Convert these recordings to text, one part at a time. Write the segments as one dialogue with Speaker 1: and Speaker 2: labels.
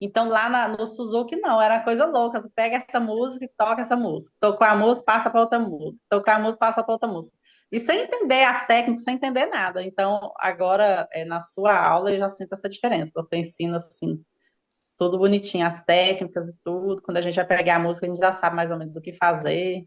Speaker 1: Então lá no Suzuki não, era coisa louca. Você pega essa música e toca essa música. Tocou a música, passa para outra música. Tocou a música, passa para outra música. E sem entender as técnicas, sem entender nada. Então, agora, na sua aula, eu já sinto essa diferença. Você ensina, assim, tudo bonitinho, as técnicas e tudo. Quando a gente vai pegar a música, a gente já sabe mais ou menos o que fazer.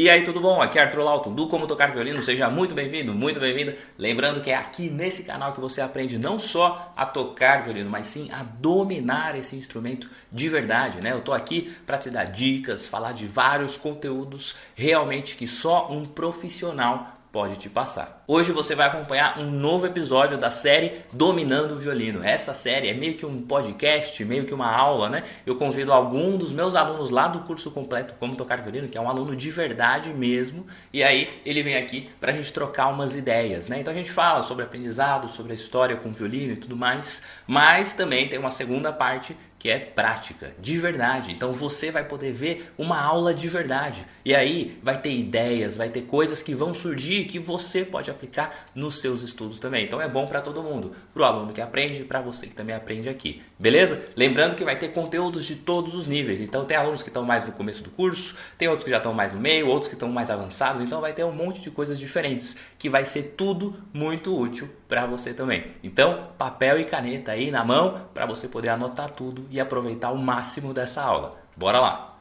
Speaker 2: E aí, tudo bom? Aqui é Arthur Lauton do Como Tocar Violino. Seja muito bem-vindo, muito bem-vinda. Lembrando que é aqui nesse canal que você aprende não só a tocar violino, mas sim a dominar esse instrumento de verdade, né? Eu tô aqui para te dar dicas, falar de vários conteúdos realmente que só um profissional pode te passar. Hoje você vai acompanhar um novo episódio da série Dominando o Violino. Essa série é meio que um podcast, meio que uma aula, né? Eu convido algum dos meus alunos lá do curso completo Como Tocar Violino, que é um aluno de verdade mesmo, e aí ele vem aqui pra gente trocar umas ideias, né? Então a gente fala sobre aprendizado, sobre a história com o violino e tudo mais, mas também tem uma segunda parte que é prática, de verdade. Então você vai poder ver uma aula de verdade. E aí vai ter ideias, vai ter coisas que vão surgir que você pode aplicar nos seus estudos também. Então é bom para todo mundo, para o aluno que aprende e para você que também aprende aqui. Beleza? Lembrando que vai ter conteúdos de todos os níveis. Então tem alunos que estão mais no começo do curso, tem outros que já estão mais no meio, outros que estão mais avançados. Então vai ter um monte de coisas diferentes que vai ser tudo muito útil para você também. Então, papel e caneta aí na mão para você poder anotar tudo e aproveitar o máximo dessa aula. Bora lá!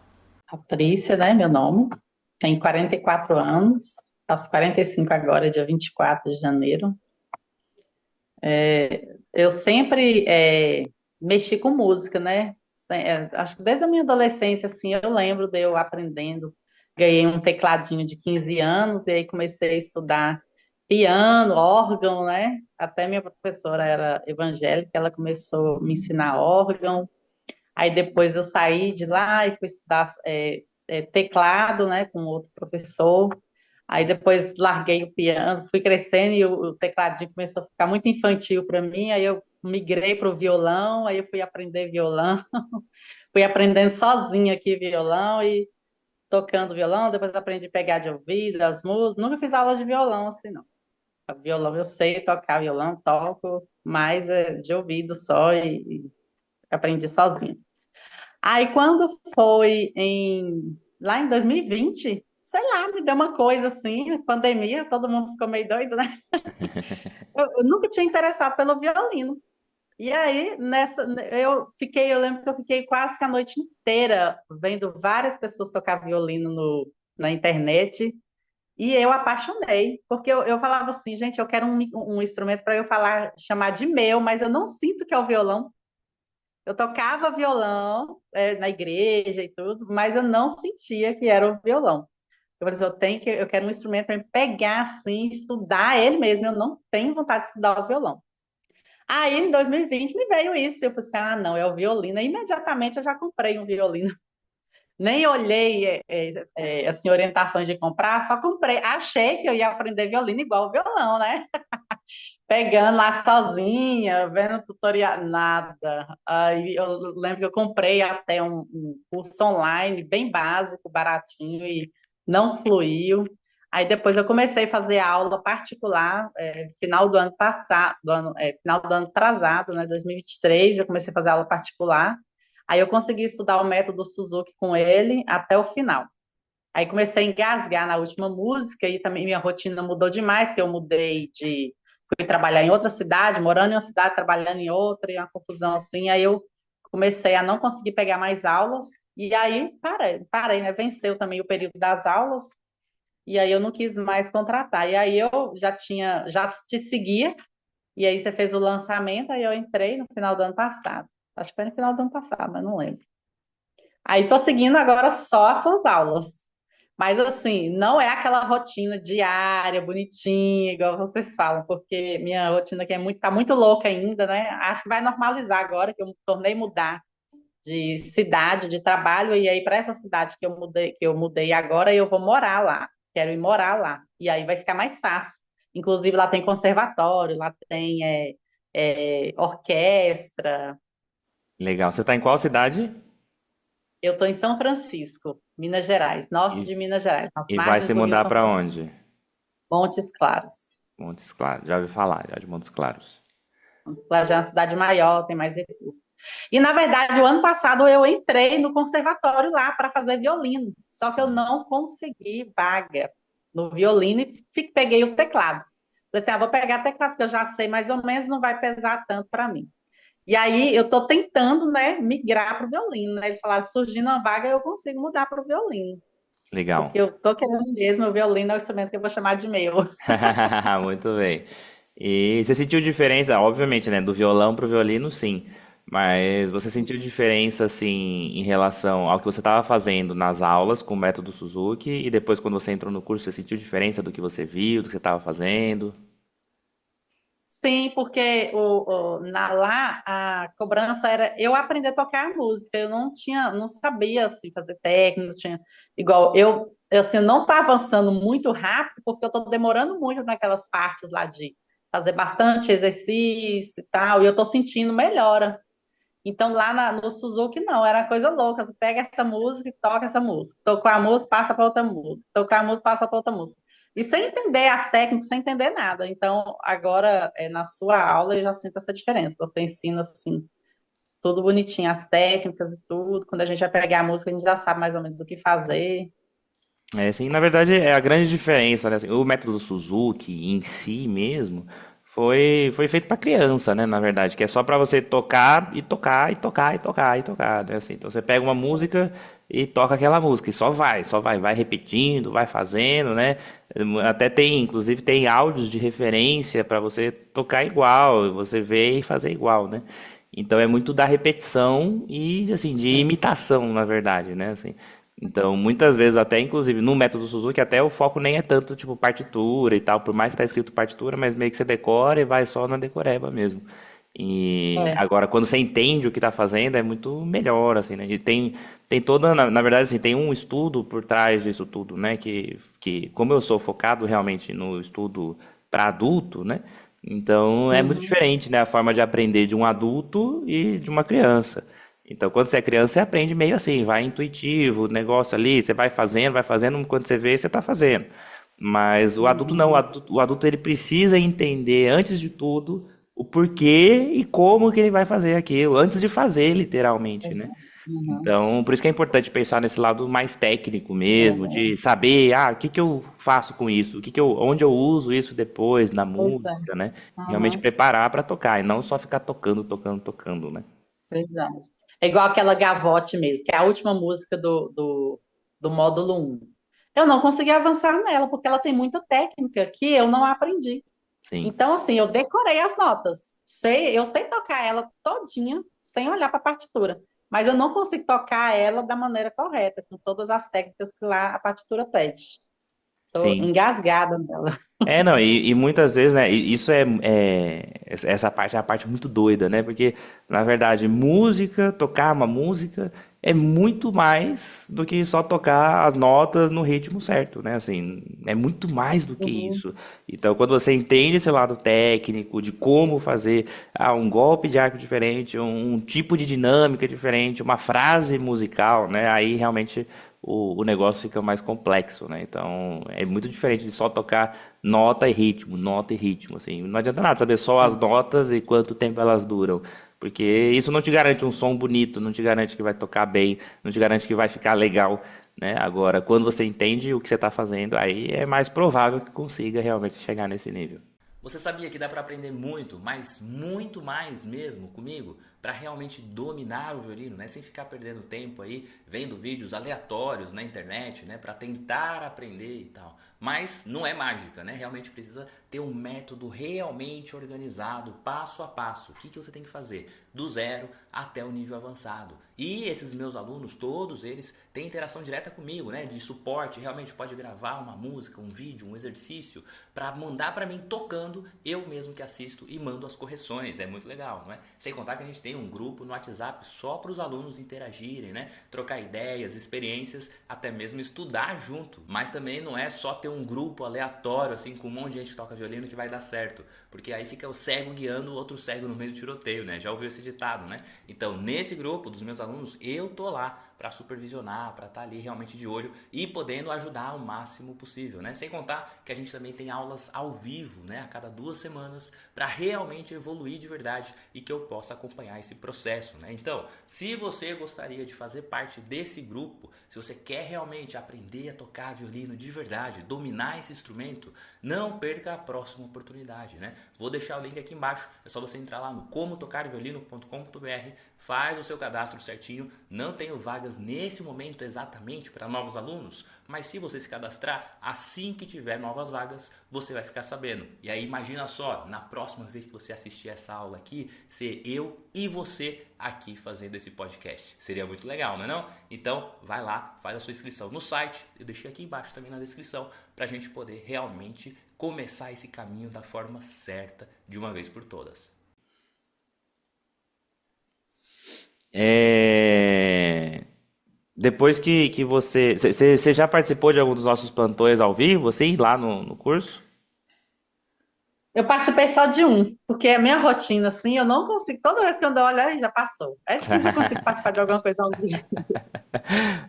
Speaker 1: Patrícia, né, meu nome. Tenho 44 anos. Faço 45 agora, dia 24 de janeiro. Eu sempre mexi com música, né? Acho que desde a minha adolescência, assim, eu lembro de eu aprendendo. Ganhei um tecladinho de 15 anos e aí comecei a estudar piano, órgão, né? Até minha professora era evangélica, ela começou a me ensinar órgão. Aí depois eu saí de lá e fui estudar teclado, né, com outro professor. Aí depois larguei o piano, fui crescendo e o tecladinho começou a ficar muito infantil para mim. Aí eu migrei para o violão, aí eu fui aprender violão, fui aprendendo sozinha aqui violão e tocando violão. Depois aprendi a pegar de ouvido as músicas. Nunca fiz aula de violão assim, não. Violão eu sei tocar violão, toco, mas é de ouvido só e aprendi sozinha. Aí quando foi lá em 2020, sei lá, me deu uma coisa assim, pandemia, todo mundo ficou meio doido, né? Eu nunca tinha interessado pelo violino. E aí, eu lembro que eu fiquei quase que a noite inteira vendo várias pessoas tocar violino na internet, e eu apaixonei, porque eu falava assim, gente, eu quero um instrumento para eu falar, chamar de meu, mas eu não sinto que é o violão. Eu tocava violão, na igreja e tudo, mas eu não sentia que era o violão. Eu falei assim, eu quero um instrumento para me pegar assim, estudar ele mesmo. Eu não tenho vontade de estudar o violão. Aí, em 2020, me veio isso. Eu falei assim, ah, não, é o violino. E imediatamente eu já comprei um violino. Nem olhei assim, orientações de comprar, só comprei. Achei que eu ia aprender violino igual o violão, né? Pegando lá sozinha, vendo tutorial, nada. Aí eu lembro que eu comprei até um curso online bem básico, baratinho, e não fluiu. Aí depois eu comecei a fazer aula particular, final do ano passado, final do ano atrasado, né, 2023, eu comecei a fazer aula particular. Aí eu consegui estudar o método Suzuki com ele até o final. Aí comecei a engasgar na última música e também minha rotina mudou demais, que eu fui trabalhar em outra cidade, morando em uma cidade, trabalhando em outra, e uma confusão assim. Aí eu comecei a não conseguir pegar mais aulas, e aí parei, né? Venceu também o período das aulas, e aí eu não quis mais contratar. E aí eu já te seguia, e aí você fez o lançamento, aí eu entrei no final do ano passado. Acho que foi no final do ano passado, mas não lembro. Aí tô seguindo agora só as suas aulas. Mas assim, não é aquela rotina diária, bonitinha, igual vocês falam, porque minha rotina aqui tá muito louca ainda, né? Acho que vai normalizar agora que eu tornei mudar de cidade, de trabalho, e aí para essa cidade que eu mudei agora, eu vou morar lá. Quero ir morar lá. E aí vai ficar mais fácil. Inclusive lá tem conservatório, lá tem orquestra.
Speaker 2: Legal. Você está em qual cidade?
Speaker 1: Eu estou em São Francisco. Minas Gerais, norte
Speaker 2: E,
Speaker 1: de Minas Gerais, nas
Speaker 2: e vai
Speaker 1: margens
Speaker 2: se
Speaker 1: do Rio
Speaker 2: mudar
Speaker 1: São
Speaker 2: para
Speaker 1: Francisco,
Speaker 2: onde?
Speaker 1: Montes Claros.
Speaker 2: Montes Claros. Já ouvi falar, já de Montes Claros.
Speaker 1: Montes Claros já é uma cidade maior, tem mais recursos. E, na verdade, o ano passado eu entrei no conservatório lá para fazer violino, só que eu não consegui vaga no violino e peguei o teclado. Falei assim, vou pegar teclado, que eu já sei mais ou menos, não vai pesar tanto para mim. E aí eu estou tentando, né, migrar para o violino, né? Eles falaram, surgindo uma vaga, eu consigo mudar para o violino. Porque
Speaker 2: Legal.
Speaker 1: eu tô querendo mesmo, o violino é o instrumento que eu vou chamar de meu.
Speaker 2: Muito bem. E você sentiu diferença, obviamente, né, do violão pro violino, sim. Mas você sentiu diferença, assim, em relação ao que você estava fazendo nas aulas com o método Suzuki e depois quando você entrou no curso, você sentiu diferença do que você viu, do que você estava fazendo?
Speaker 1: Sim, porque lá a cobrança era eu aprender a tocar música. Eu não tinha, não sabia assim, fazer técnica, tinha igual eu assim, não está avançando muito rápido porque eu estou demorando muito naquelas partes lá de fazer bastante exercício e tal, e eu estou sentindo melhora. Então lá no Suzuki não, era uma coisa louca. Você pega essa música e toca essa música. Tocou a música, passa para outra música. Tocar a música, passa para outra música. E sem entender as técnicas, sem entender nada. Então, agora, na sua aula, eu já sinto essa diferença. Você ensina, assim, tudo bonitinho, as técnicas e tudo. Quando a gente vai pegar a música, a gente já sabe mais ou menos do que fazer.
Speaker 2: É, assim, na verdade, é a grande diferença, né? Assim, o método Suzuki em si mesmo foi feito para criança, né? Na verdade, que é só para você tocar e tocar e tocar e tocar e tocar, né? Assim, então você pega uma música e toca aquela música e vai repetindo, vai fazendo, né? Até tem, inclusive, tem áudios de referência para você tocar igual, você ver e fazer igual, né? Então é muito da repetição e assim de
Speaker 1: Sim.
Speaker 2: imitação, na verdade, né? Assim, então, muitas vezes, até inclusive no método Suzuki, até o foco nem é tanto tipo partitura e tal, por mais que tá escrito partitura, mas meio que você decora e vai só na decoreba mesmo. E
Speaker 1: É.
Speaker 2: agora, quando você entende o que está fazendo, é muito melhor, assim, né? E tem toda, na verdade, assim, tem um estudo por trás disso tudo, né? Que como eu sou focado realmente no estudo para adulto, né? Então, é muito
Speaker 1: Uhum.
Speaker 2: diferente, né? A forma de aprender de um adulto e de uma criança. Então, quando você é criança, você aprende meio assim, vai intuitivo, o negócio ali, você vai fazendo, quando você vê, você está fazendo. Mas o adulto não,
Speaker 1: Uhum.
Speaker 2: o adulto ele precisa entender, antes de tudo, o porquê e como que ele vai fazer aquilo, antes de fazer, literalmente, né?
Speaker 1: Exato. Uhum.
Speaker 2: Então, por isso que é importante pensar nesse lado mais técnico mesmo,
Speaker 1: É,
Speaker 2: de saber, o que que eu faço com isso, onde eu uso isso depois na
Speaker 1: pois é.
Speaker 2: música, né? Realmente
Speaker 1: Uhum.
Speaker 2: preparar para tocar e não só ficar tocando, tocando, tocando, né?
Speaker 1: Verdade. É igual aquela Gavotte mesmo, que é a última música do módulo um. Eu não consegui avançar nela, porque ela tem muita técnica que eu não aprendi.
Speaker 2: Sim.
Speaker 1: Então, assim, eu decorei as notas. Eu sei tocar ela todinha, sem olhar para a partitura. Mas eu não consigo tocar ela da maneira correta, com todas as técnicas que lá a partitura pede. Estou
Speaker 2: Sim.
Speaker 1: engasgada nela.
Speaker 2: É, não, e muitas vezes, né, isso essa parte é a parte muito doida, né, porque, na verdade, música, tocar uma música é muito mais do que só tocar as notas no ritmo certo, né, assim, é muito mais do que
Speaker 1: Uhum,
Speaker 2: isso. Então, quando você entende esse lado técnico, de como fazer um golpe de arco diferente, um tipo de dinâmica diferente, uma frase musical, né, aí realmente o negócio fica mais complexo, né? Então é muito diferente de só tocar nota e ritmo, assim. Não adianta nada saber só as
Speaker 1: sim.
Speaker 2: notas e quanto tempo elas duram, porque isso não te garante um som bonito, não te garante que vai tocar bem, não te garante que vai ficar legal, né? Agora, quando você entende o que você está fazendo, aí é mais provável que consiga realmente chegar nesse nível. Você sabia que dá para aprender muito, mas muito mais mesmo comigo, para realmente dominar o violino, né? Sem ficar perdendo tempo aí vendo vídeos aleatórios na internet, né? Para tentar aprender e tal. Mas não é mágica, né? Realmente precisa ter um método realmente organizado, passo a passo. O que que você tem que fazer? Do zero até o nível avançado. E esses meus alunos, todos eles, têm interação direta comigo, né? De suporte, realmente pode gravar uma música, um vídeo, um exercício, para mandar para mim tocando, eu mesmo que assisto e mando as correções. É muito legal, não é? Sem contar que a gente tem um grupo no WhatsApp só para os alunos interagirem, né? Trocar ideias, experiências, até mesmo estudar junto. Mas também não é só ter um grupo aleatório, assim, com um monte de gente que toca violino que vai dar certo. Porque aí fica o cego guiando o outro cego no meio do tiroteio, né? Já ouviu esse ditado, né? Então, nesse grupo dos meus alunos, eu tô lá para supervisionar, para estar ali realmente de olho e podendo ajudar o máximo possível, né? Sem contar que a gente também tem aulas ao vivo, né, a cada 2 semanas, para realmente evoluir de verdade e que eu possa acompanhar esse processo, né? Então, se você gostaria de fazer parte desse grupo, se você quer realmente aprender a tocar violino de verdade, dominar esse instrumento, não perca a próxima oportunidade, né? Vou deixar o link aqui embaixo, é só você entrar lá no comotocarviolino.com.br, faz o seu cadastro certinho. Não tenho vagas nesse momento exatamente para novos alunos, mas se você se cadastrar, assim que tiver novas vagas, você vai ficar sabendo. E aí imagina só, na próxima vez que você assistir essa aula aqui, ser eu e você aqui fazendo esse podcast. Seria muito legal, não é não? Então, vai lá, faz a sua inscrição no site, eu deixei aqui embaixo também na descrição, para a gente poder realmente começar esse caminho da forma certa, de uma vez por todas.
Speaker 3: É, Depois que você. Você já participou de algum dos nossos plantões ao vivo, assim, lá no curso?
Speaker 1: Eu participei só de um, porque a minha rotina, assim, eu não consigo. Toda vez que eu olho, aí já passou. É difícil eu conseguir participar de alguma coisa ao vivo.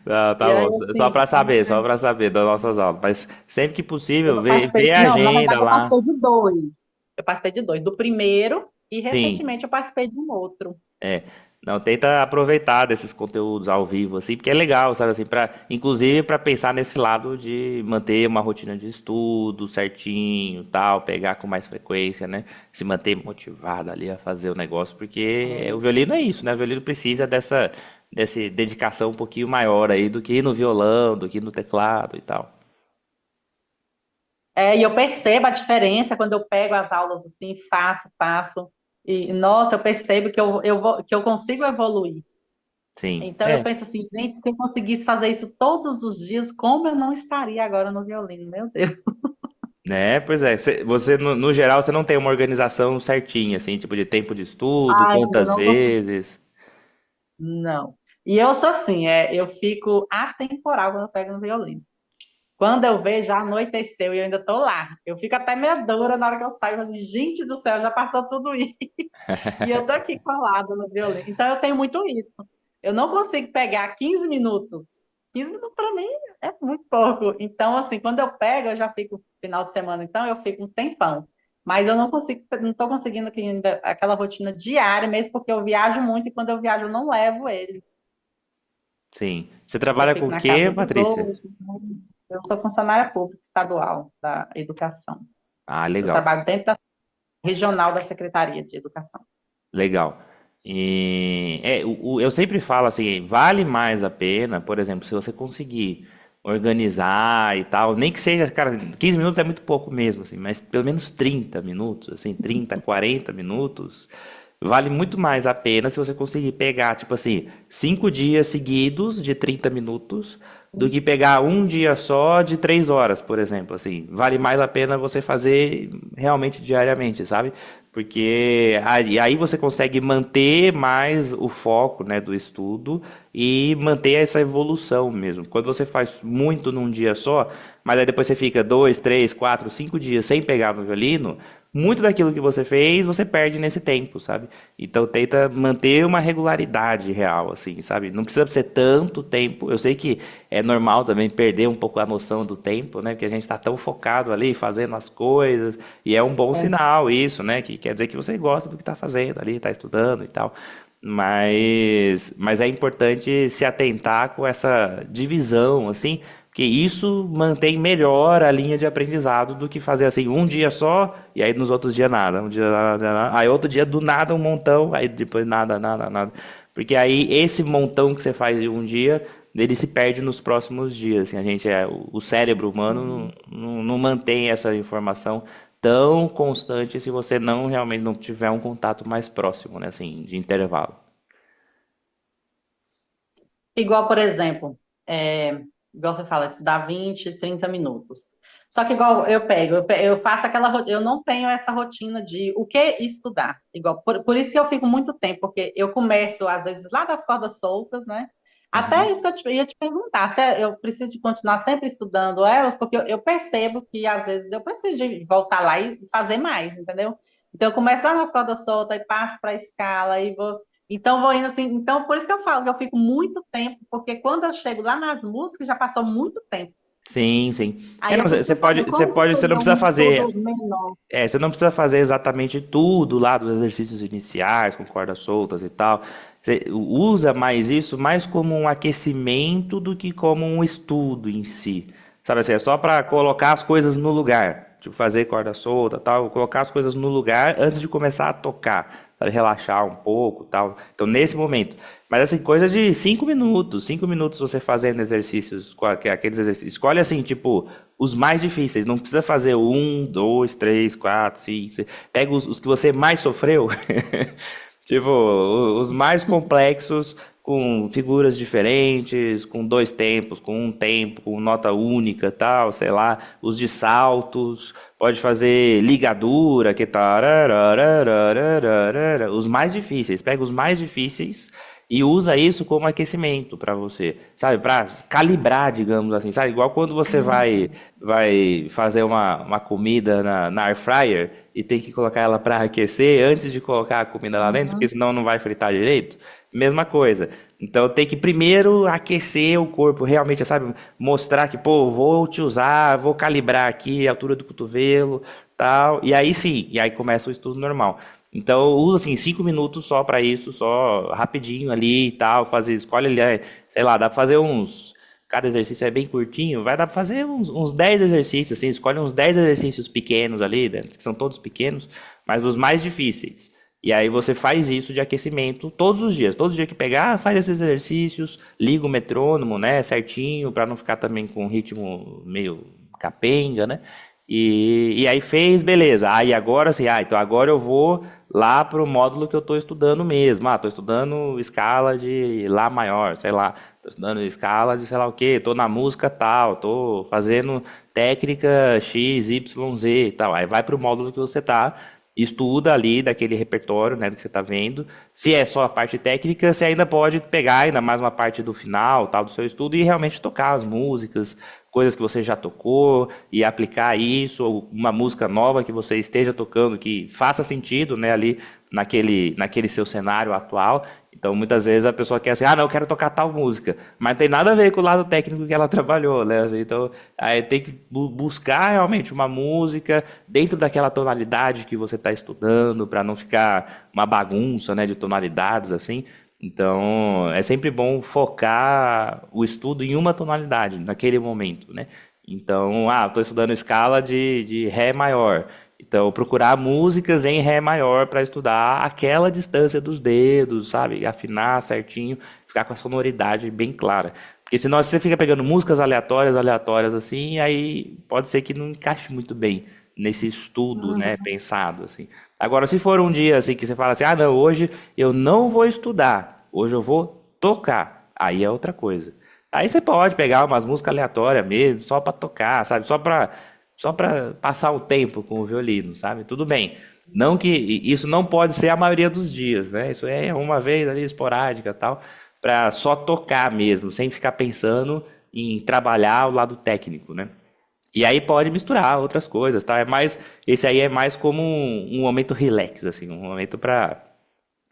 Speaker 3: Ah,
Speaker 1: E
Speaker 3: tá
Speaker 1: aí,
Speaker 3: bom. Só
Speaker 1: assim,
Speaker 3: para saber, só para saber das nossas aulas. Mas sempre que possível,
Speaker 1: eu
Speaker 3: vê
Speaker 1: participei.
Speaker 3: a
Speaker 1: Não, na
Speaker 3: agenda
Speaker 1: verdade, eu
Speaker 3: lá.
Speaker 1: participei de dois. Eu participei de dois. Do primeiro, e
Speaker 3: Sim.
Speaker 1: recentemente eu participei de um outro.
Speaker 3: É, não, tenta aproveitar desses conteúdos ao vivo, assim, porque é legal, sabe, assim, inclusive para pensar nesse lado de manter uma rotina de estudo certinho, tal, pegar com mais frequência, né, se manter motivado ali a fazer o negócio, porque o violino é isso, né, o violino precisa dessa dedicação um pouquinho maior aí do que no violão, do que no teclado e tal.
Speaker 1: E eu percebo a diferença quando eu pego as aulas assim, faço. E, nossa, eu percebo que eu consigo evoluir.
Speaker 3: Sim,
Speaker 1: Então eu penso assim, gente, se eu conseguisse fazer isso todos os dias, como eu não estaria agora no violino? Meu Deus.
Speaker 3: né, pois é, você no geral, você não tem uma organização certinha, assim, tipo de tempo de estudo,
Speaker 1: Ai, eu
Speaker 3: quantas
Speaker 1: não consigo.
Speaker 3: vezes...
Speaker 1: Não. E eu sou assim, eu fico atemporal quando eu pego no violino. Quando eu vejo, já anoiteceu e eu ainda tô lá. Eu fico até meia dura na hora que eu saio, eu falo assim, gente do céu, já passou tudo isso. E eu tô aqui colado no violino. Então eu tenho muito isso. Eu não consigo pegar 15 minutos. 15 minutos para mim é muito pouco. Então, assim, quando eu pego, eu já fico final de semana, então eu fico um tempão. Mas eu não consigo, não estou conseguindo aqui ainda aquela rotina diária, mesmo porque eu viajo muito e quando eu viajo eu não levo ele.
Speaker 3: Sim. Você
Speaker 1: Eu
Speaker 3: trabalha com
Speaker 1: fico
Speaker 3: o
Speaker 1: na casa
Speaker 3: quê,
Speaker 1: dos
Speaker 3: Patrícia?
Speaker 1: outros. Eu sou funcionária pública estadual da educação.
Speaker 3: Ah,
Speaker 1: Eu
Speaker 3: legal.
Speaker 1: trabalho dentro da regional da Secretaria de Educação.
Speaker 3: Legal. Eu sempre falo assim, vale mais a pena, por exemplo, se você conseguir organizar e tal, nem que seja, cara, 15 minutos é muito pouco mesmo, assim, mas pelo menos 30 minutos, assim, 30, 40 minutos, vale muito mais a pena se você conseguir pegar, tipo assim, 5 dias seguidos de 30 minutos, do que pegar um dia só de 3 horas, por exemplo, assim, vale mais a pena você fazer realmente diariamente, sabe? Porque aí você consegue manter mais o foco, né, do estudo e manter essa evolução mesmo. Quando você faz muito num dia só, mas aí depois você fica 2, 3, 4, 5 dias sem pegar no violino, muito daquilo que você fez, você perde nesse tempo, sabe? Então tenta manter uma regularidade real, assim, sabe? Não precisa ser tanto tempo. Eu sei que é normal também perder um pouco a noção do tempo, né? Porque a gente está tão focado ali fazendo as coisas, e é um bom
Speaker 1: É.
Speaker 3: sinal isso, né? Que quer dizer que você gosta do que está fazendo ali, está estudando e tal. Mas é importante se atentar com essa divisão, assim, porque isso mantém melhor a linha de aprendizado do que fazer assim um dia só e aí nos outros dias nada, um dia nada, nada, aí outro dia do nada um montão, aí depois nada, nada, nada. Porque aí esse montão que você faz em um dia, ele se perde nos próximos dias. Assim, o cérebro humano não mantém essa informação tão constante se você não realmente não tiver um contato mais próximo, né, assim, de intervalo.
Speaker 1: Igual, por exemplo, igual você fala, estudar 20, 30 minutos. Só que igual eu faço eu não tenho essa rotina de o que estudar. Igual, por isso que eu fico muito tempo, porque eu começo, às vezes, lá das cordas soltas, né? Até
Speaker 3: Uhum.
Speaker 1: isso que ia te perguntar, se eu preciso de continuar sempre estudando elas, porque eu percebo que, às vezes, eu preciso de voltar lá e fazer mais, entendeu? Então, eu começo lá nas cordas soltas e passo para a escala e vou. Então, vou indo assim. Então, por isso que eu falo que eu fico muito tempo, porque quando eu chego lá nas músicas, já passou muito tempo.
Speaker 3: Sim, sim. É,
Speaker 1: Aí
Speaker 3: não,
Speaker 1: eu fico pensando, como
Speaker 3: você não
Speaker 1: seria um
Speaker 3: precisa
Speaker 1: estudo
Speaker 3: fazer.
Speaker 1: menor?
Speaker 3: Você não precisa fazer exatamente tudo lá dos exercícios iniciais, com cordas soltas e tal. Você usa mais isso mais como um aquecimento do que como um estudo em si. Sabe assim, é só para colocar as coisas no lugar. Tipo, fazer corda solta e tal, colocar as coisas no lugar antes de começar a tocar. Sabe, relaxar um pouco e tal. Então, nesse momento. Mas assim, coisa de 5 minutos. 5 minutos você fazendo exercícios, aqueles exercícios. Escolhe assim, tipo, os mais difíceis. Não precisa fazer um, dois, três, quatro, cinco, seis. Pega os que você mais sofreu. Tipo, os mais complexos, com figuras diferentes, com dois tempos, com um tempo, com nota única, tal, sei lá, os de saltos, pode fazer ligadura, que tal, os mais difíceis, pega os mais difíceis e usa isso como aquecimento para você, sabe, para calibrar, digamos assim, sabe, igual quando você vai fazer uma comida na air fryer e tem que colocar ela para aquecer antes de colocar a comida lá dentro, porque
Speaker 1: Uhum.
Speaker 3: senão não vai fritar direito. Mesma coisa. Então tem que primeiro aquecer o corpo, realmente, sabe? Mostrar que, pô, vou te usar, vou calibrar aqui a altura do cotovelo, tal. E aí sim, e aí começa o estudo normal. Então usa assim 5 minutos só para isso, só rapidinho ali e tal, fazer, escolhe ali, sei lá, dá pra fazer uns. Cada exercício é bem curtinho, vai dar pra fazer uns 10 exercícios, assim, escolhe uns 10 exercícios pequenos ali, né, que são todos pequenos, mas os mais difíceis. E aí você faz isso de aquecimento todos os dias que pegar, faz esses exercícios, liga o metrônomo, né, certinho, para não ficar também com um ritmo meio capenga, né? E aí fez, beleza. Aí agora assim, então agora eu vou lá pro módulo que eu estou estudando mesmo. Estou estudando escala de Lá maior, sei lá. Estou estudando escala de sei lá o quê. Estou na música tal. Estou fazendo técnica X, Y, Z e tal. Aí vai pro módulo que você tá, estuda ali daquele repertório, né, do que você está vendo. Se é só a parte técnica, você ainda pode pegar ainda mais uma parte do final, tal, do seu estudo e realmente tocar as músicas, coisas que você já tocou e aplicar isso, ou uma música nova que você esteja tocando que faça sentido, né, ali naquele seu cenário atual. Então, muitas vezes a pessoa quer assim, não, eu quero tocar tal música, mas não tem nada a ver com o lado técnico que ela trabalhou, né? Assim, então, aí tem que buscar realmente uma música dentro daquela tonalidade que você está estudando, para não ficar uma bagunça, né, de tonalidades assim. Então, é sempre bom focar o estudo em uma tonalidade naquele momento, né? Então, estou estudando escala de Ré maior. Então, procurar músicas em Ré maior para estudar aquela distância dos dedos, sabe? Afinar certinho, ficar com a sonoridade bem clara. Porque senão você fica pegando músicas aleatórias, aleatórias assim, aí pode ser que não encaixe muito bem nesse estudo, né,
Speaker 1: Uhum.
Speaker 3: pensado assim. Agora, se for um dia assim que você fala assim, não, hoje eu não vou estudar, hoje eu vou tocar, aí é outra coisa. Aí você pode pegar umas músicas aleatórias mesmo, só para tocar, sabe? Só para passar o tempo com o violino, sabe? Tudo bem. Não que isso não pode ser a maioria dos dias, né? Isso é uma vez ali esporádica, tal, para só tocar mesmo, sem ficar pensando em trabalhar o lado técnico, né? E aí pode misturar outras coisas, tá? Esse aí é mais como um momento relax, assim, um momento para,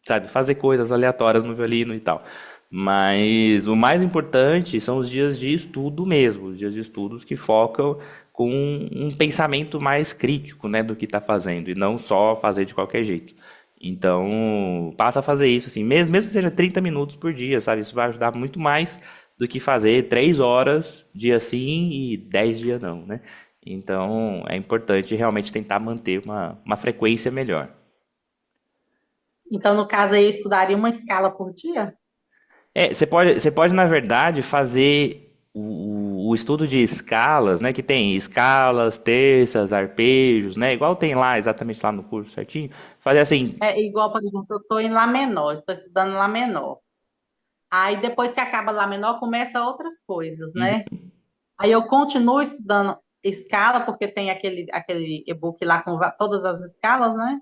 Speaker 3: sabe, fazer coisas aleatórias no violino e tal. Mas o mais importante são os dias de estudo mesmo, os dias de estudos que focam com um pensamento mais crítico, né, do que está fazendo e não só fazer de qualquer jeito. Então, passa a fazer isso assim, mesmo que seja 30 minutos por dia, sabe? Isso vai ajudar muito mais do que fazer 3 horas dia sim e 10 dias não, né? Então, é importante realmente tentar manter uma frequência melhor.
Speaker 1: Então, no caso aí, eu estudaria uma escala por dia?
Speaker 3: Você pode, na verdade, fazer o estudo de escalas, né? Que tem escalas, terças, arpejos, né? Igual tem lá, exatamente lá no curso certinho. Fazer assim,
Speaker 1: É igual, por exemplo, eu estou em Lá menor, estou estudando Lá menor. Aí depois que acaba Lá menor, começa outras coisas,
Speaker 3: uhum,
Speaker 1: né? Aí eu continuo estudando escala, porque tem aquele e-book lá com todas as escalas, né?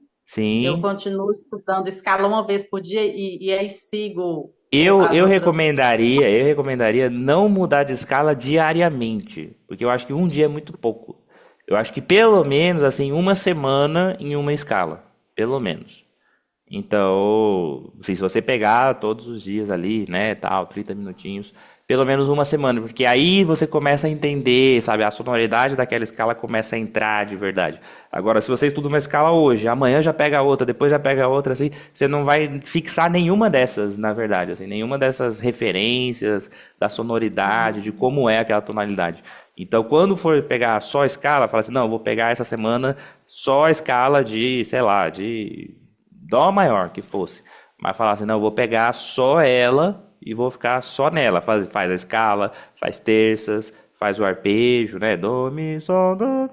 Speaker 1: Eu
Speaker 3: sim.
Speaker 1: continuo estudando escala uma vez por dia e aí sigo
Speaker 3: Eu,
Speaker 1: as
Speaker 3: eu
Speaker 1: outras.
Speaker 3: recomendaria, eu recomendaria não mudar de escala diariamente, porque eu acho que um dia é muito pouco. Eu acho que pelo menos assim uma semana em uma escala, pelo menos. Então, assim, se você pegar todos os dias ali, né, tal, 30 minutinhos, pelo menos uma semana, porque aí você começa a entender, sabe, a sonoridade daquela escala começa a entrar de verdade. Agora, se você estuda uma escala hoje, amanhã já pega outra, depois já pega outra, assim, você não vai fixar nenhuma dessas, na verdade, assim, nenhuma dessas referências da sonoridade, de como é aquela tonalidade. Então, quando for pegar só a escala, fala assim, não, eu vou pegar essa semana só a escala de, sei lá, de dó maior que fosse. Mas falar assim, não, eu vou pegar só ela e vou ficar só nela. Faz a escala, faz terças, faz o arpejo, né? Dó, mi, sol, lá,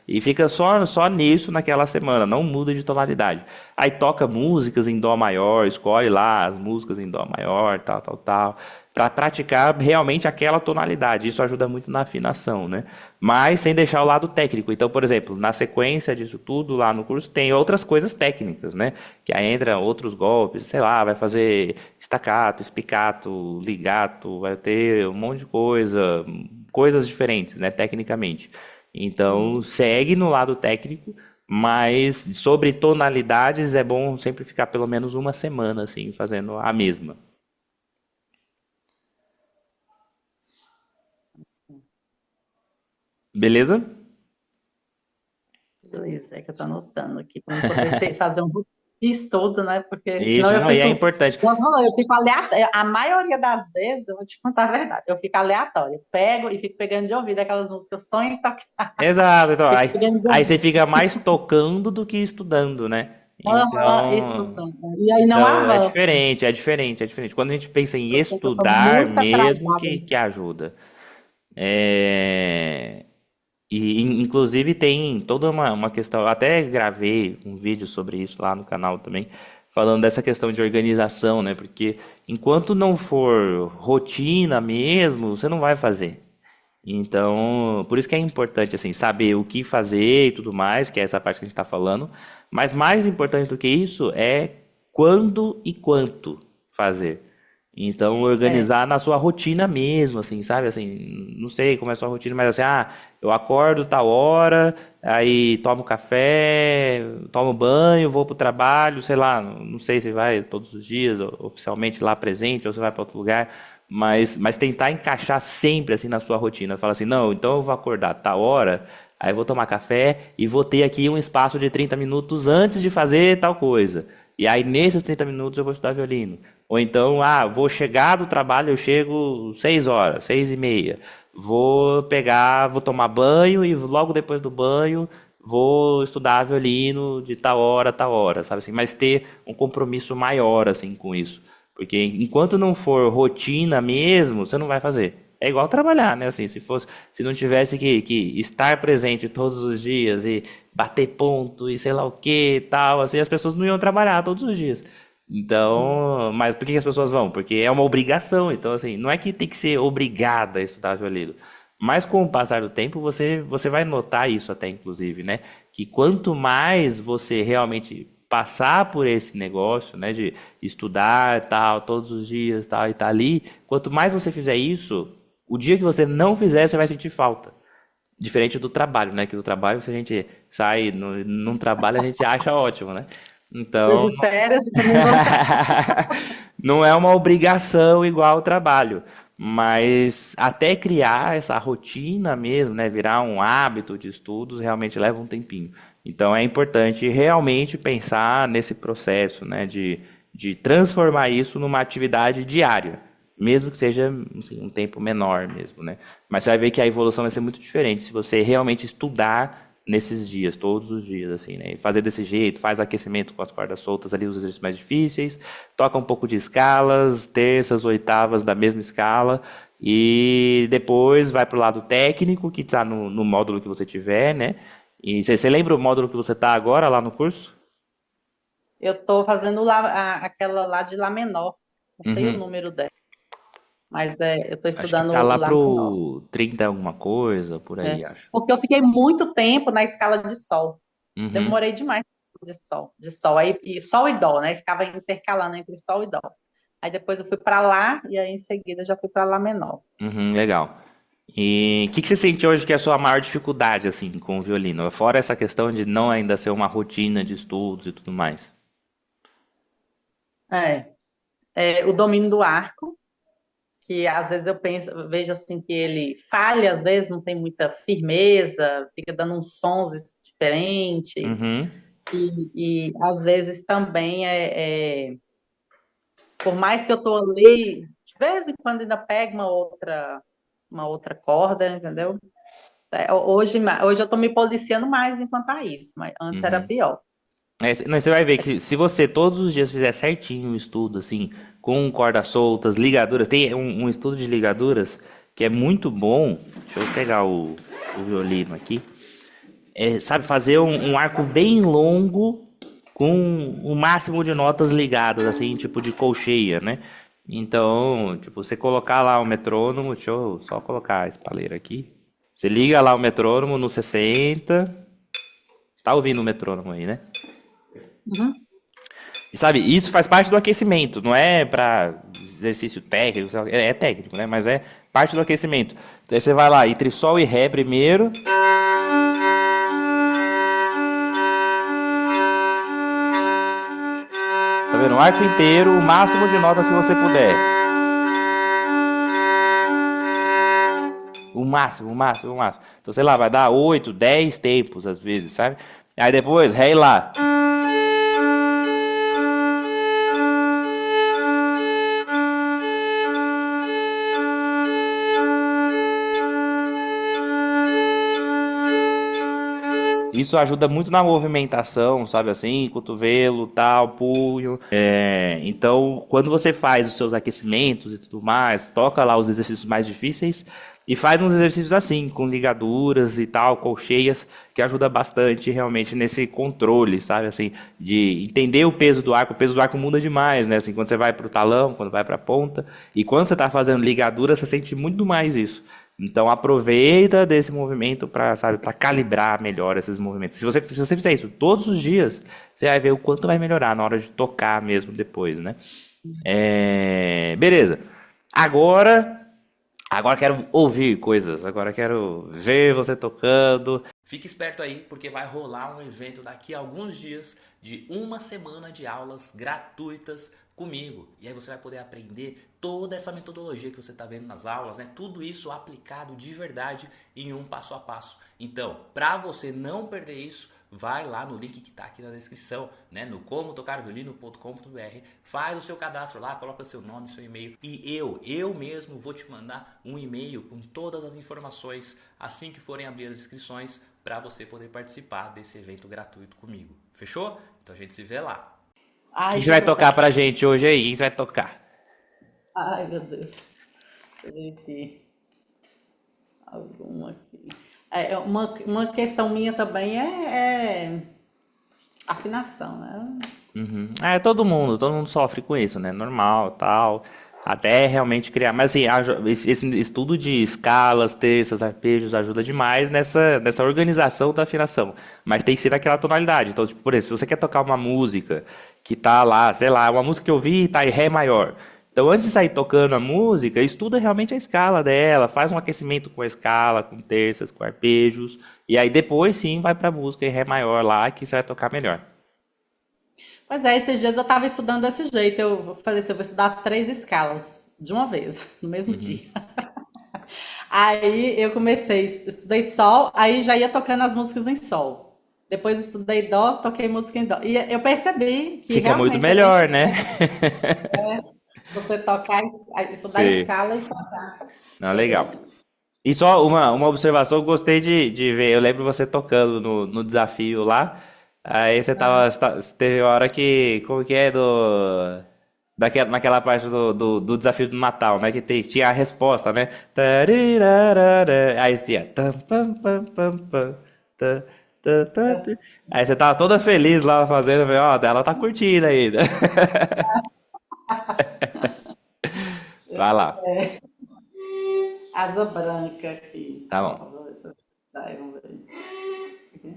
Speaker 3: e fica só nisso naquela semana, não muda de tonalidade. Aí toca músicas em dó maior, escolhe lá as músicas em dó maior, tal, tal, tal, para praticar realmente aquela tonalidade. Isso ajuda muito na afinação, né? Mas sem deixar o lado técnico. Então, por exemplo, na sequência disso tudo lá no curso tem outras coisas técnicas, né? Que aí entra outros golpes, sei lá, vai fazer staccato, spiccato, ligato, vai ter um monte de coisa, coisas diferentes, né, tecnicamente. Então,
Speaker 1: Sim.
Speaker 3: segue no lado técnico, mas sobre tonalidades é bom sempre ficar pelo menos uma semana assim fazendo a mesma. Beleza?
Speaker 1: Beleza, é que eu tô anotando aqui para poder fazer um de estudo, né? Porque senão
Speaker 3: Isso,
Speaker 1: eu
Speaker 3: não, e é
Speaker 1: fico.
Speaker 3: importante.
Speaker 1: Eu fico aleatória. A maioria das vezes, eu vou te contar a verdade, eu fico aleatória. Pego e fico pegando de ouvido aquelas músicas só em tocar.
Speaker 3: Exato, então,
Speaker 1: Fico
Speaker 3: aí,
Speaker 1: pegando de
Speaker 3: aí você
Speaker 1: ouvido.
Speaker 3: fica mais tocando do que estudando, né?
Speaker 1: Aham,
Speaker 3: Então,
Speaker 1: estudando. E aí não
Speaker 3: então é
Speaker 1: avanço.
Speaker 3: diferente, é diferente, é diferente. Quando a gente pensa em
Speaker 1: Eu sei que eu tô
Speaker 3: estudar
Speaker 1: muito
Speaker 3: mesmo
Speaker 1: atrasada.
Speaker 3: que ajuda. É, e, inclusive, tem toda uma questão. Eu até gravei um vídeo sobre isso lá no canal também, falando dessa questão de organização, né? Porque enquanto não for rotina mesmo, você não vai fazer. Então, por isso que é importante, assim, saber o que fazer e tudo mais, que é essa parte que a gente está falando. Mas mais importante do que isso é quando e quanto fazer. Então,
Speaker 1: É,
Speaker 3: organizar na sua rotina mesmo, assim, sabe? Assim, não sei como é a sua rotina, mas assim, eu acordo tal hora, aí tomo café, tomo banho, vou pro trabalho, sei lá, não sei se vai todos os dias oficialmente lá presente ou se vai para outro lugar, mas tentar encaixar sempre assim na sua rotina. Fala assim, não, então eu vou acordar tal hora, aí eu vou tomar café e vou ter aqui um espaço de 30 minutos antes de fazer tal coisa. E aí, nesses 30 minutos, eu vou estudar violino. Ou então, vou chegar do trabalho, eu chego 6 horas, 6 e meia. Vou pegar, vou tomar banho e logo depois do banho vou estudar violino de tal hora, sabe assim? Mas ter um compromisso maior, assim, com isso. Porque enquanto não for rotina mesmo, você não vai fazer. É igual trabalhar, né? Assim, se não tivesse que estar presente todos os dias e bater ponto e sei lá o que e tal, assim, as pessoas não iam trabalhar todos os dias. Então, mas por que que as pessoas vão? Porque é uma obrigação. Então, assim, não é que tem que ser obrigada a estudar violino. Mas com o passar do tempo, você vai notar isso até, inclusive, né? Que quanto mais você realmente passar por esse negócio, né, de estudar tal, todos os dias, tal, e tá ali, quanto mais você fizer isso, o dia que você não fizer, você vai sentir falta. Diferente do trabalho, né? Que o trabalho, se a gente sai num trabalho, a gente acha ótimo, né?
Speaker 1: dia
Speaker 3: Então,
Speaker 1: de férias, e também vou.
Speaker 3: não é uma obrigação igual ao trabalho, mas até criar essa rotina mesmo, né, virar um hábito de estudos, realmente leva um tempinho. Então é importante realmente pensar nesse processo, né, de transformar isso numa atividade diária, mesmo que seja assim, um tempo menor mesmo, né? Mas você vai ver que a evolução vai ser muito diferente se você realmente estudar nesses dias, todos os dias, assim, né? E fazer desse jeito, faz aquecimento com as cordas soltas ali, os exercícios mais difíceis, toca um pouco de escalas, terças, oitavas da mesma escala, e depois vai para o lado técnico, que está no módulo que você tiver, né? E você lembra o módulo que você está agora lá no curso?
Speaker 1: Eu estou fazendo lá, aquela lá de Lá menor. Não sei o
Speaker 3: Uhum.
Speaker 1: número dela, mas eu estou
Speaker 3: Acho que
Speaker 1: estudando
Speaker 3: tá
Speaker 1: o
Speaker 3: lá
Speaker 1: Lá menor.
Speaker 3: pro 30 alguma coisa, por
Speaker 1: É.
Speaker 3: aí, acho.
Speaker 1: Porque eu fiquei muito tempo na escala de sol.
Speaker 3: Uhum.
Speaker 1: Demorei demais de sol. Aí, e sol e dó, né? Ficava intercalando entre sol e dó. Aí depois eu fui para lá e aí em seguida já fui para lá menor.
Speaker 3: Uhum, legal. E o que você sente hoje que é a sua maior dificuldade, assim, com o violino? Fora essa questão de não ainda ser uma rotina de estudos e tudo mais.
Speaker 1: É, o domínio do arco, que às vezes eu penso, eu vejo assim que ele falha, às vezes não tem muita firmeza, fica dando uns sons diferentes,
Speaker 3: Uhum,
Speaker 1: e às vezes também por mais que eu tô ali, de vez em quando ainda pego uma outra corda, entendeu? Hoje eu tô me policiando mais enquanto a isso, mas antes era
Speaker 3: uhum.
Speaker 1: pior.
Speaker 3: Não, você vai ver que se você todos os dias fizer certinho o estudo, assim, com cordas soltas, ligaduras, tem um estudo de ligaduras que é muito bom. Deixa eu pegar o violino aqui. Sabe, fazer um arco bem longo com o máximo de notas ligadas, assim, tipo de colcheia, né? Então, tipo, você colocar lá o metrônomo, deixa eu só colocar a espalheira aqui. Você liga lá o metrônomo no 60. Tá ouvindo o metrônomo aí, né?
Speaker 1: Uhum.
Speaker 3: E sabe, isso faz parte do aquecimento, não é para exercício técnico, é técnico, né? Mas é parte do aquecimento. Aí você vai lá, entre sol e ré primeiro. Tá vendo? O arco inteiro, o máximo de notas que você puder. O máximo, o máximo, o máximo. Então, sei lá, vai dar 8, 10 tempos às vezes, sabe? Aí depois, ré e lá. Isso ajuda muito na movimentação, sabe assim, cotovelo, tal, punho. Então, quando você faz os seus aquecimentos e tudo mais, toca lá os exercícios mais difíceis e faz uns exercícios assim, com ligaduras e tal, colcheias, que ajuda bastante realmente nesse controle, sabe assim, de entender o peso do arco. O peso do arco muda demais, né? Assim, quando você vai para o talão, quando vai para a ponta, e quando você está fazendo ligadura, você sente muito mais isso. Então aproveita desse movimento para, sabe, para calibrar melhor esses movimentos. Se você fizer isso todos os dias, você vai ver o quanto vai melhorar na hora de tocar mesmo depois, né? Beleza. Agora, agora quero ouvir coisas. Agora quero ver você tocando.
Speaker 2: Fique esperto aí, porque vai rolar um evento daqui a alguns dias de uma semana de aulas gratuitas comigo. E aí você vai poder aprender toda essa metodologia que você está vendo nas aulas, né? Tudo isso aplicado de verdade em um passo a passo. Então, para você não perder isso, vai lá no link que está aqui na descrição, né? No comotocarviolino.com.br, faz o seu cadastro lá, coloca seu nome, seu e-mail e eu mesmo vou te mandar um e-mail com todas as informações assim que forem abrir as inscrições para você poder participar desse evento gratuito comigo. Fechou? Então a gente se vê lá.
Speaker 3: O que
Speaker 1: Ai,
Speaker 3: você
Speaker 1: que
Speaker 3: vai tocar
Speaker 1: legal.
Speaker 3: pra gente hoje aí? O que você vai tocar?
Speaker 1: Ai, meu Deus. Deixa eu ver aqui. Alguma aqui. Uma questão minha também é afinação, né?
Speaker 3: Uhum. Todo mundo sofre com isso, né? Normal, tal. Até realmente criar. Mas assim, esse estudo de escalas, terças, arpejos ajuda demais nessa organização da afinação. Mas tem que ser naquela tonalidade. Então, tipo, por exemplo, se você quer tocar uma música que tá lá, sei lá, uma música que eu vi tá em Ré maior. Então, antes de sair tocando a música, estuda realmente a escala dela, faz um aquecimento com a escala, com terças, com arpejos, e aí depois sim vai pra música em Ré maior lá, que você vai tocar melhor.
Speaker 1: Pois é, esses dias eu estava estudando desse jeito. Eu falei assim, eu vou estudar as três escalas de uma vez, no mesmo
Speaker 3: Uhum.
Speaker 1: dia. Aí eu comecei, estudei sol, aí já ia tocando as músicas em sol. Depois estudei dó, toquei música em dó. E eu percebi que
Speaker 3: Fica muito
Speaker 1: realmente a gente
Speaker 3: melhor, né?
Speaker 1: você tocar, estudar a
Speaker 3: Sim.
Speaker 1: escala e tocar.
Speaker 3: Não, legal. E só uma observação, eu gostei de ver. Eu lembro você tocando no desafio lá. Aí você teve uma hora que. Como que é? Naquela parte do desafio do Natal, né? Que tinha a resposta, né? Tarirarara. Aí tinha. Tam, pam, pam, pam, pam, tá, tá, tá, tá. Aí você tava toda feliz lá fazendo. Eu falei, ó, ela tá curtindo ainda. Vai lá.
Speaker 1: Asa branca aqui.
Speaker 3: Tá bom.
Speaker 1: Só, deixa eu sair, vamos ver. Aqui.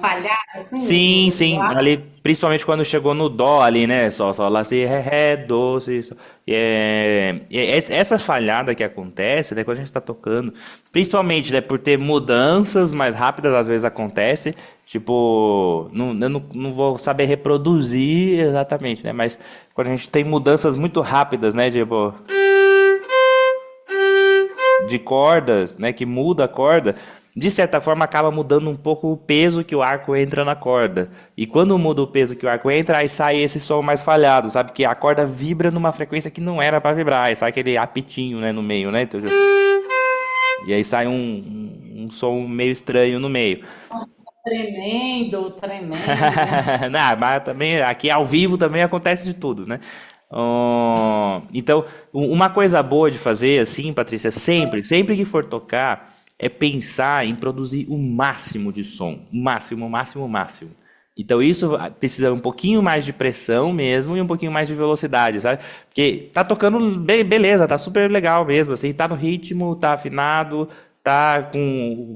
Speaker 1: falhada assim
Speaker 3: Sim,
Speaker 1: do
Speaker 3: sim,
Speaker 1: ar.
Speaker 3: ali, principalmente quando chegou no dó ali, né? Sol, sol, lá, si, ré, dó, si, sol. Essa falhada que acontece, né, quando a gente está tocando, principalmente, né, por ter mudanças mais rápidas, às vezes acontece, tipo, eu não vou saber reproduzir exatamente, né? Mas quando a gente tem mudanças muito rápidas, né? Tipo, de cordas, né, que muda a corda, de certa forma acaba mudando um pouco o peso que o arco entra na corda. E quando muda o peso que o arco entra, aí sai esse som mais falhado, sabe? Que a corda vibra numa frequência que não era para vibrar, aí sai aquele apitinho, né, no meio, né? Então, e aí sai um som meio estranho no meio.
Speaker 1: Tremendo, tremendo, né?
Speaker 3: Não, mas também aqui ao vivo também acontece de tudo, né? Então, uma coisa boa de fazer, assim, Patrícia, sempre que for tocar, é pensar em produzir o máximo de som. O máximo, o máximo, o máximo. Então, isso precisa um pouquinho mais de pressão mesmo e um pouquinho mais de velocidade, sabe? Porque tá tocando beleza, tá super legal mesmo, assim, tá no ritmo, tá afinado,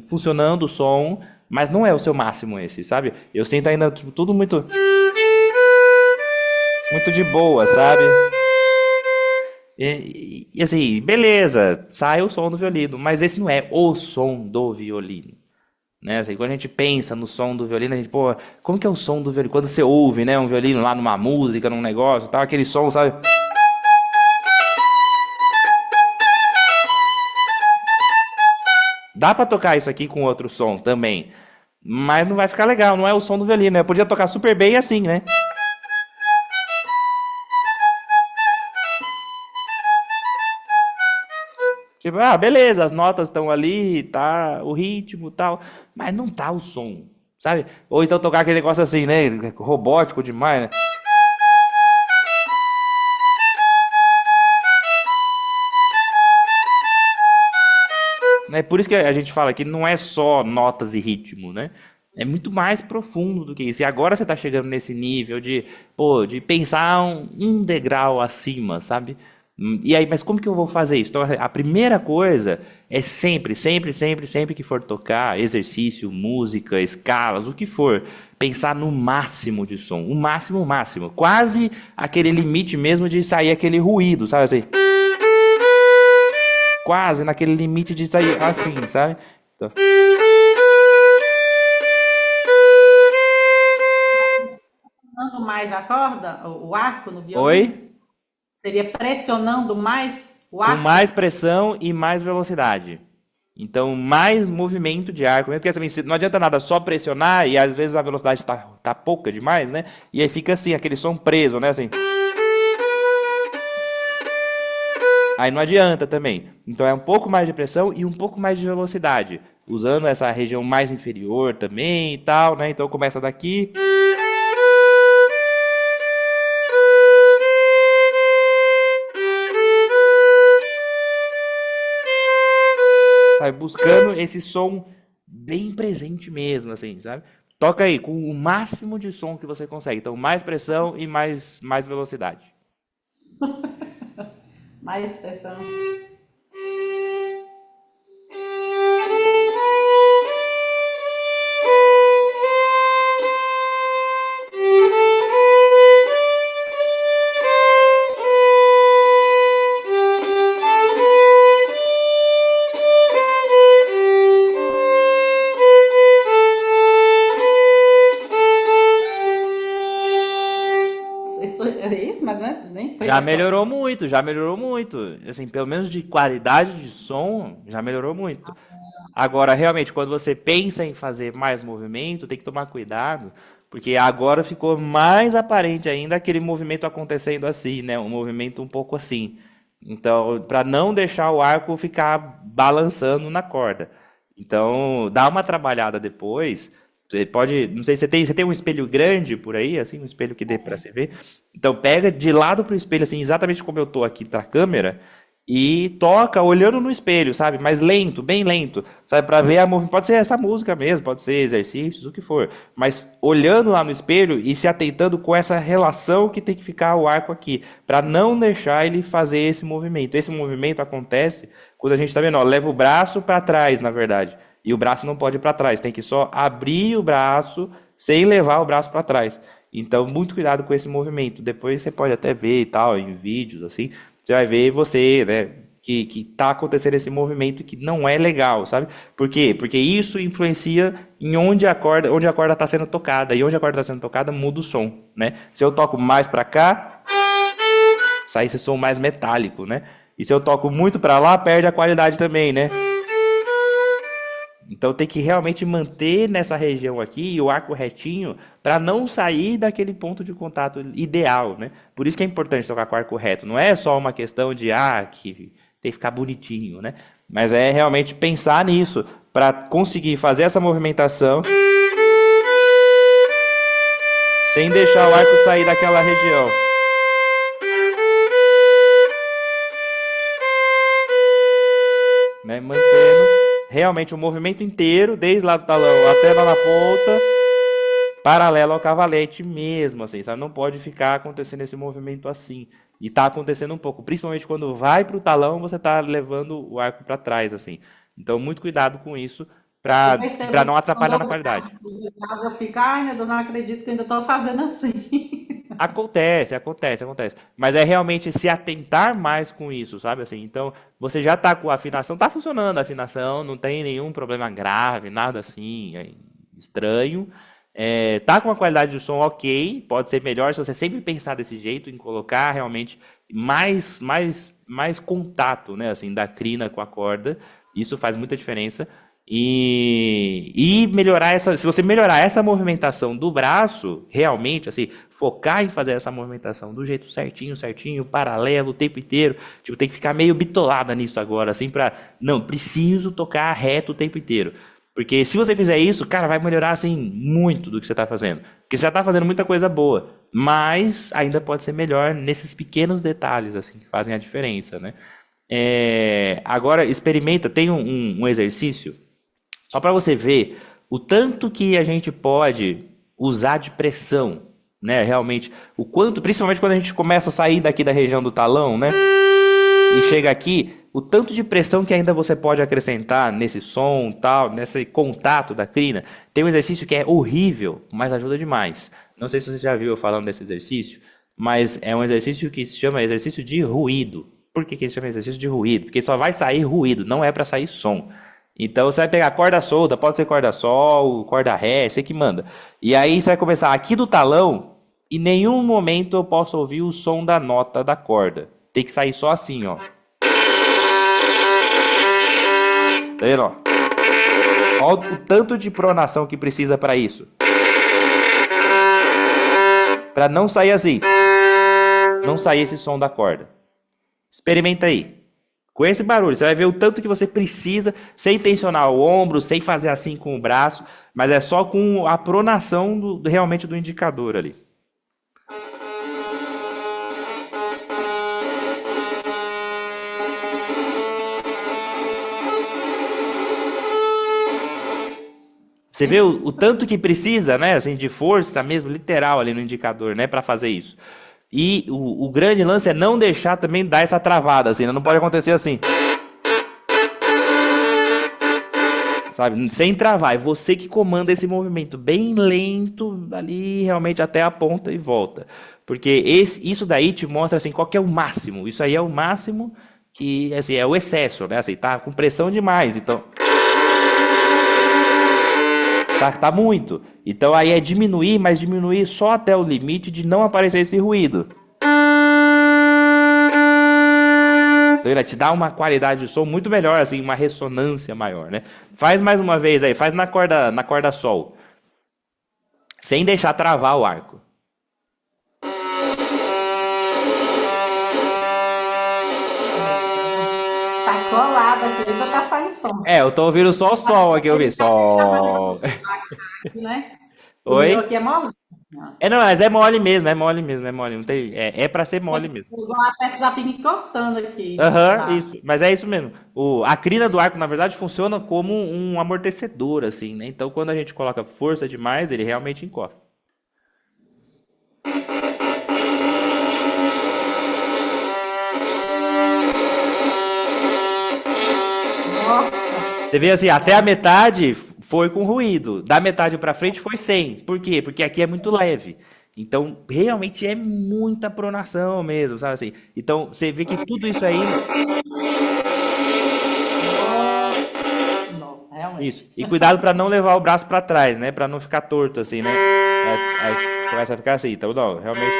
Speaker 3: funcionando o som, mas não é o seu máximo esse, sabe? Eu sinto ainda tipo, tudo muito de boa, sabe? Assim, beleza, sai o som do violino, mas esse não é o som do violino. Né? Assim, quando a gente pensa no som do violino, a gente, pô, como que é o som do violino? Quando você ouve, né, um violino lá numa música, num negócio, tal, aquele som, sabe? Dá pra tocar isso aqui com outro som também, mas não vai ficar legal, não é o som do violino, né? Eu podia tocar super bem assim, né? Tipo, ah, beleza, as notas estão ali, tá o ritmo e tal, mas não tá o som, sabe? Ou então tocar aquele negócio assim, né? Robótico demais, né? É por isso que a gente fala que não é só notas e ritmo, né? É muito mais profundo do que isso. E agora você está chegando nesse nível de, pô, de pensar um degrau acima, sabe? E aí, mas como que eu vou fazer isso? Então, a primeira coisa é sempre que for tocar, exercício, música, escalas, o que for, pensar no máximo de som, o máximo, o máximo, quase aquele limite mesmo de sair aquele ruído, sabe assim? Quase naquele limite de sair assim, sabe? Então,
Speaker 1: Pressionando mais a corda, o arco no violino?
Speaker 3: oi?
Speaker 1: Seria pressionando mais o
Speaker 3: Com
Speaker 1: arco?
Speaker 3: mais pressão e mais velocidade. Então, mais movimento de arco. Porque assim, não adianta nada só pressionar e às vezes a velocidade tá pouca demais, né? E aí fica assim, aquele som preso, né? Assim. Aí não adianta também. Então é um pouco mais de pressão e um pouco mais de velocidade. Usando essa região mais inferior também e tal, né? Então começa daqui. Sabe? Buscando esse som bem presente mesmo, assim, sabe? Toca aí com o máximo de som que você consegue. Então, mais pressão e mais velocidade.
Speaker 1: Mais pressão. É isso, mais ou menos? Nem foi
Speaker 3: Já
Speaker 1: recorde.
Speaker 3: melhorou muito, já melhorou muito. Assim, pelo menos de qualidade de som, já melhorou muito. Agora, realmente, quando você pensa em fazer mais movimento, tem que tomar cuidado, porque agora ficou mais aparente ainda aquele movimento acontecendo assim, né? Um movimento um pouco assim. Então, para não deixar o arco ficar balançando na corda. Então, dá uma trabalhada depois. Você pode, não sei, você tem um espelho grande por aí, assim, um espelho que dê para você ver. Então, pega de lado pro espelho, assim, exatamente como eu tô aqui na câmera, e toca olhando no espelho, sabe? Mas lento, bem lento, sabe? Para ver a movimento. Pode ser essa música mesmo, pode ser exercícios, o que for. Mas olhando lá no espelho e se atentando com essa relação que tem que ficar o arco aqui, para não deixar ele fazer esse movimento. Esse movimento acontece quando a gente está vendo, ó, leva o braço para trás, na verdade. E o braço não pode ir para trás, tem que só abrir o braço sem levar o braço para trás. Então, muito cuidado com esse movimento. Depois você pode até ver e tal, em vídeos, assim, você vai ver você, né, que tá acontecendo esse movimento que não é legal, sabe? Por quê? Porque isso influencia em onde a corda está sendo tocada. E onde a corda está sendo tocada, muda o som, né? Se eu toco mais para cá, sai esse som mais metálico, né? E se eu toco muito para lá, perde a qualidade também, né? Então tem que realmente manter nessa região aqui o arco retinho para não sair daquele ponto de contato ideal, né? Por isso que é importante tocar com arco reto. Não é só uma questão de que tem que ficar bonitinho, né? Mas é realmente pensar nisso para conseguir fazer essa movimentação sem deixar o arco sair daquela região. Né? Mantendo realmente o movimento inteiro, desde lá do talão até lá na ponta, paralelo ao cavalete mesmo, assim, sabe? Não pode ficar acontecendo esse movimento assim. E tá acontecendo um pouco, principalmente quando vai para o talão, você tá levando o arco para trás, assim. Então, muito cuidado com isso,
Speaker 1: Eu
Speaker 3: para
Speaker 1: percebo
Speaker 3: não
Speaker 1: que quando
Speaker 3: atrapalhar na
Speaker 1: eu
Speaker 3: qualidade.
Speaker 1: eu fico, ai meu Deus, não acredito que eu ainda estou fazendo assim.
Speaker 3: Acontece. Mas é realmente se atentar mais com isso, sabe? Assim, então, você já tá com a afinação, tá funcionando a afinação, não tem nenhum problema grave, nada assim, estranho. Tá com uma qualidade do som ok, pode ser melhor se você sempre pensar desse jeito, em colocar realmente mais contato, né, assim, da crina com a corda. Isso faz muita diferença. E melhorar se você melhorar essa movimentação do braço, realmente, assim, focar em fazer essa movimentação do jeito certinho, paralelo o tempo inteiro, tipo, tem que ficar meio bitolada nisso agora, assim, não, preciso tocar reto o tempo inteiro. Porque se você fizer isso, cara, vai melhorar, assim, muito do que você está fazendo. Porque você já está fazendo muita coisa boa, mas ainda pode ser melhor nesses pequenos detalhes, assim, que fazem a diferença, né? Agora, experimenta, tem um exercício, só para você ver o tanto que a gente pode usar de pressão, né? Realmente, o quanto, principalmente quando a gente começa a sair daqui da região do talão, né? E chega aqui, o tanto de pressão que ainda você pode acrescentar nesse som, tal, nesse contato da crina. Tem um exercício que é horrível, mas ajuda demais. Não sei se você já viu eu falando desse exercício, mas é um exercício que se chama exercício de ruído. Por que se chama exercício de ruído? Porque só vai sair ruído, não é para sair som. Então você vai pegar corda solta, pode ser corda sol, corda ré, você que manda. E aí você vai começar aqui do talão, e em nenhum momento eu posso ouvir o som da nota da corda. Tem que sair só assim, ó. Tá vendo, ó? Olha o tanto de pronação que precisa para isso. Para não sair assim. Não sair esse som da corda. Experimenta aí. Com esse barulho, você vai ver o tanto que você precisa, sem tensionar o ombro, sem fazer assim com o braço, mas é só com a pronação realmente do indicador ali. Você vê o tanto que precisa, né, assim, de força mesmo, literal ali no indicador, né, para fazer isso. E o grande lance é não deixar também dar essa travada, assim, não pode acontecer assim. Sabe, sem travar, é você que comanda esse movimento bem lento, ali realmente até a ponta e volta. Porque isso daí te mostra assim, qual que é o máximo. Isso aí é o máximo que, assim, é o excesso, né, assim, tá com pressão demais, então... Tá muito. Então aí é diminuir, mas diminuir só até o limite de não aparecer esse ruído. Então ele te dá uma qualidade de som muito melhor, assim, uma ressonância maior, né? Faz mais uma vez aí, faz na corda sol. Sem deixar travar o arco.
Speaker 1: Tá colado aqui, ainda tá saindo som.
Speaker 3: Eu tô ouvindo só o sol aqui, eu ouvi sol.
Speaker 1: Né?
Speaker 3: Oi?
Speaker 1: O meu aqui é mole.
Speaker 3: Não, mas é mole mesmo, é mole. Não tem, é pra ser mole mesmo.
Speaker 1: O aperto já fica encostando aqui.
Speaker 3: Isso. Mas é isso mesmo. A crina do arco, na verdade, funciona como um amortecedor, assim, né? Então, quando a gente coloca força demais, ele realmente encosta. Você vê assim, até a metade foi com ruído. Da metade pra frente foi sem. Por quê? Porque aqui é muito leve. Então, realmente é muita pronação mesmo, sabe assim? Então, você vê que tudo isso aí.
Speaker 1: Nossa, realmente.
Speaker 3: Isso. E cuidado pra não levar o braço pra trás, né? Pra não ficar torto assim, né? Aí começa a ficar assim. Então, não, realmente.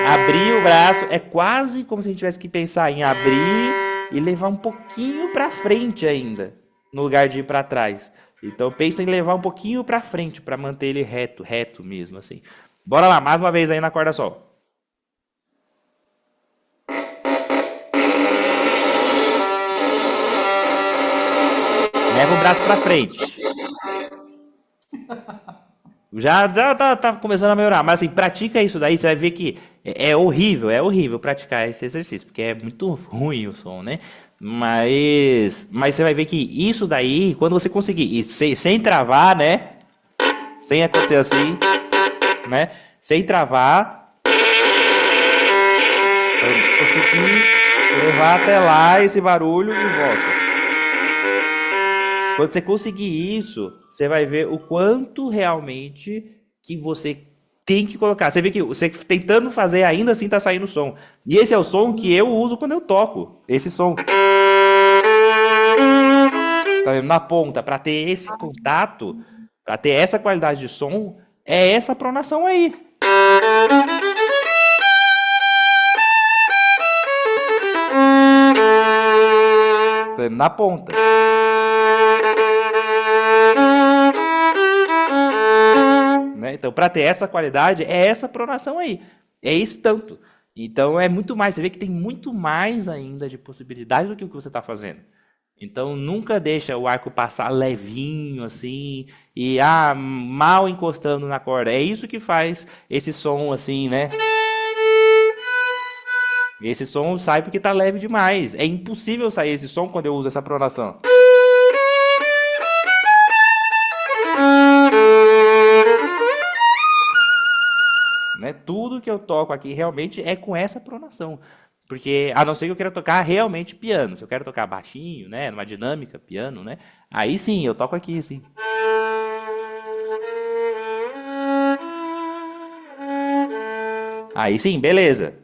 Speaker 3: Abrir o braço é quase como se a gente tivesse que pensar em abrir e levar um pouquinho pra frente ainda, no lugar de ir pra trás. Então, pensa em levar um pouquinho pra frente pra manter ele reto, reto mesmo assim. Bora lá, mais uma vez aí na corda sol. Leva o braço pra frente. Já tá começando a melhorar, mas assim, pratica isso daí, você vai ver que é horrível praticar esse exercício, porque é muito ruim o som, né? Mas você vai ver que isso daí, quando você conseguir, e sem travar, né? Sem acontecer assim, né? Sem travar, vai conseguir levar até lá esse barulho e volta. Quando você conseguir isso, você vai ver o quanto realmente que você tem que colocar. Você vê que você tentando fazer ainda assim tá saindo som. E esse é o som que eu uso quando eu toco. Esse som. Tá vendo? Na ponta, para ter esse contato, para ter essa qualidade de som, é essa pronação aí. Tá vendo? Na ponta. Né? Então, para ter essa qualidade, é essa pronação aí. É isso tanto. Então, é muito mais. Você vê que tem muito mais ainda de possibilidade do que o que você está fazendo. Então, nunca deixa o arco passar levinho, assim, e mal encostando na corda. É isso que faz esse som, assim, né? Esse som sai porque está leve demais. É impossível sair esse som quando eu uso essa pronação. Né? Tudo que eu toco aqui realmente é com essa pronação. Porque, a não ser que eu queira tocar realmente piano. Se eu quero tocar baixinho, né? Numa dinâmica, piano, né? Aí sim, eu toco aqui, sim. Aí sim, beleza.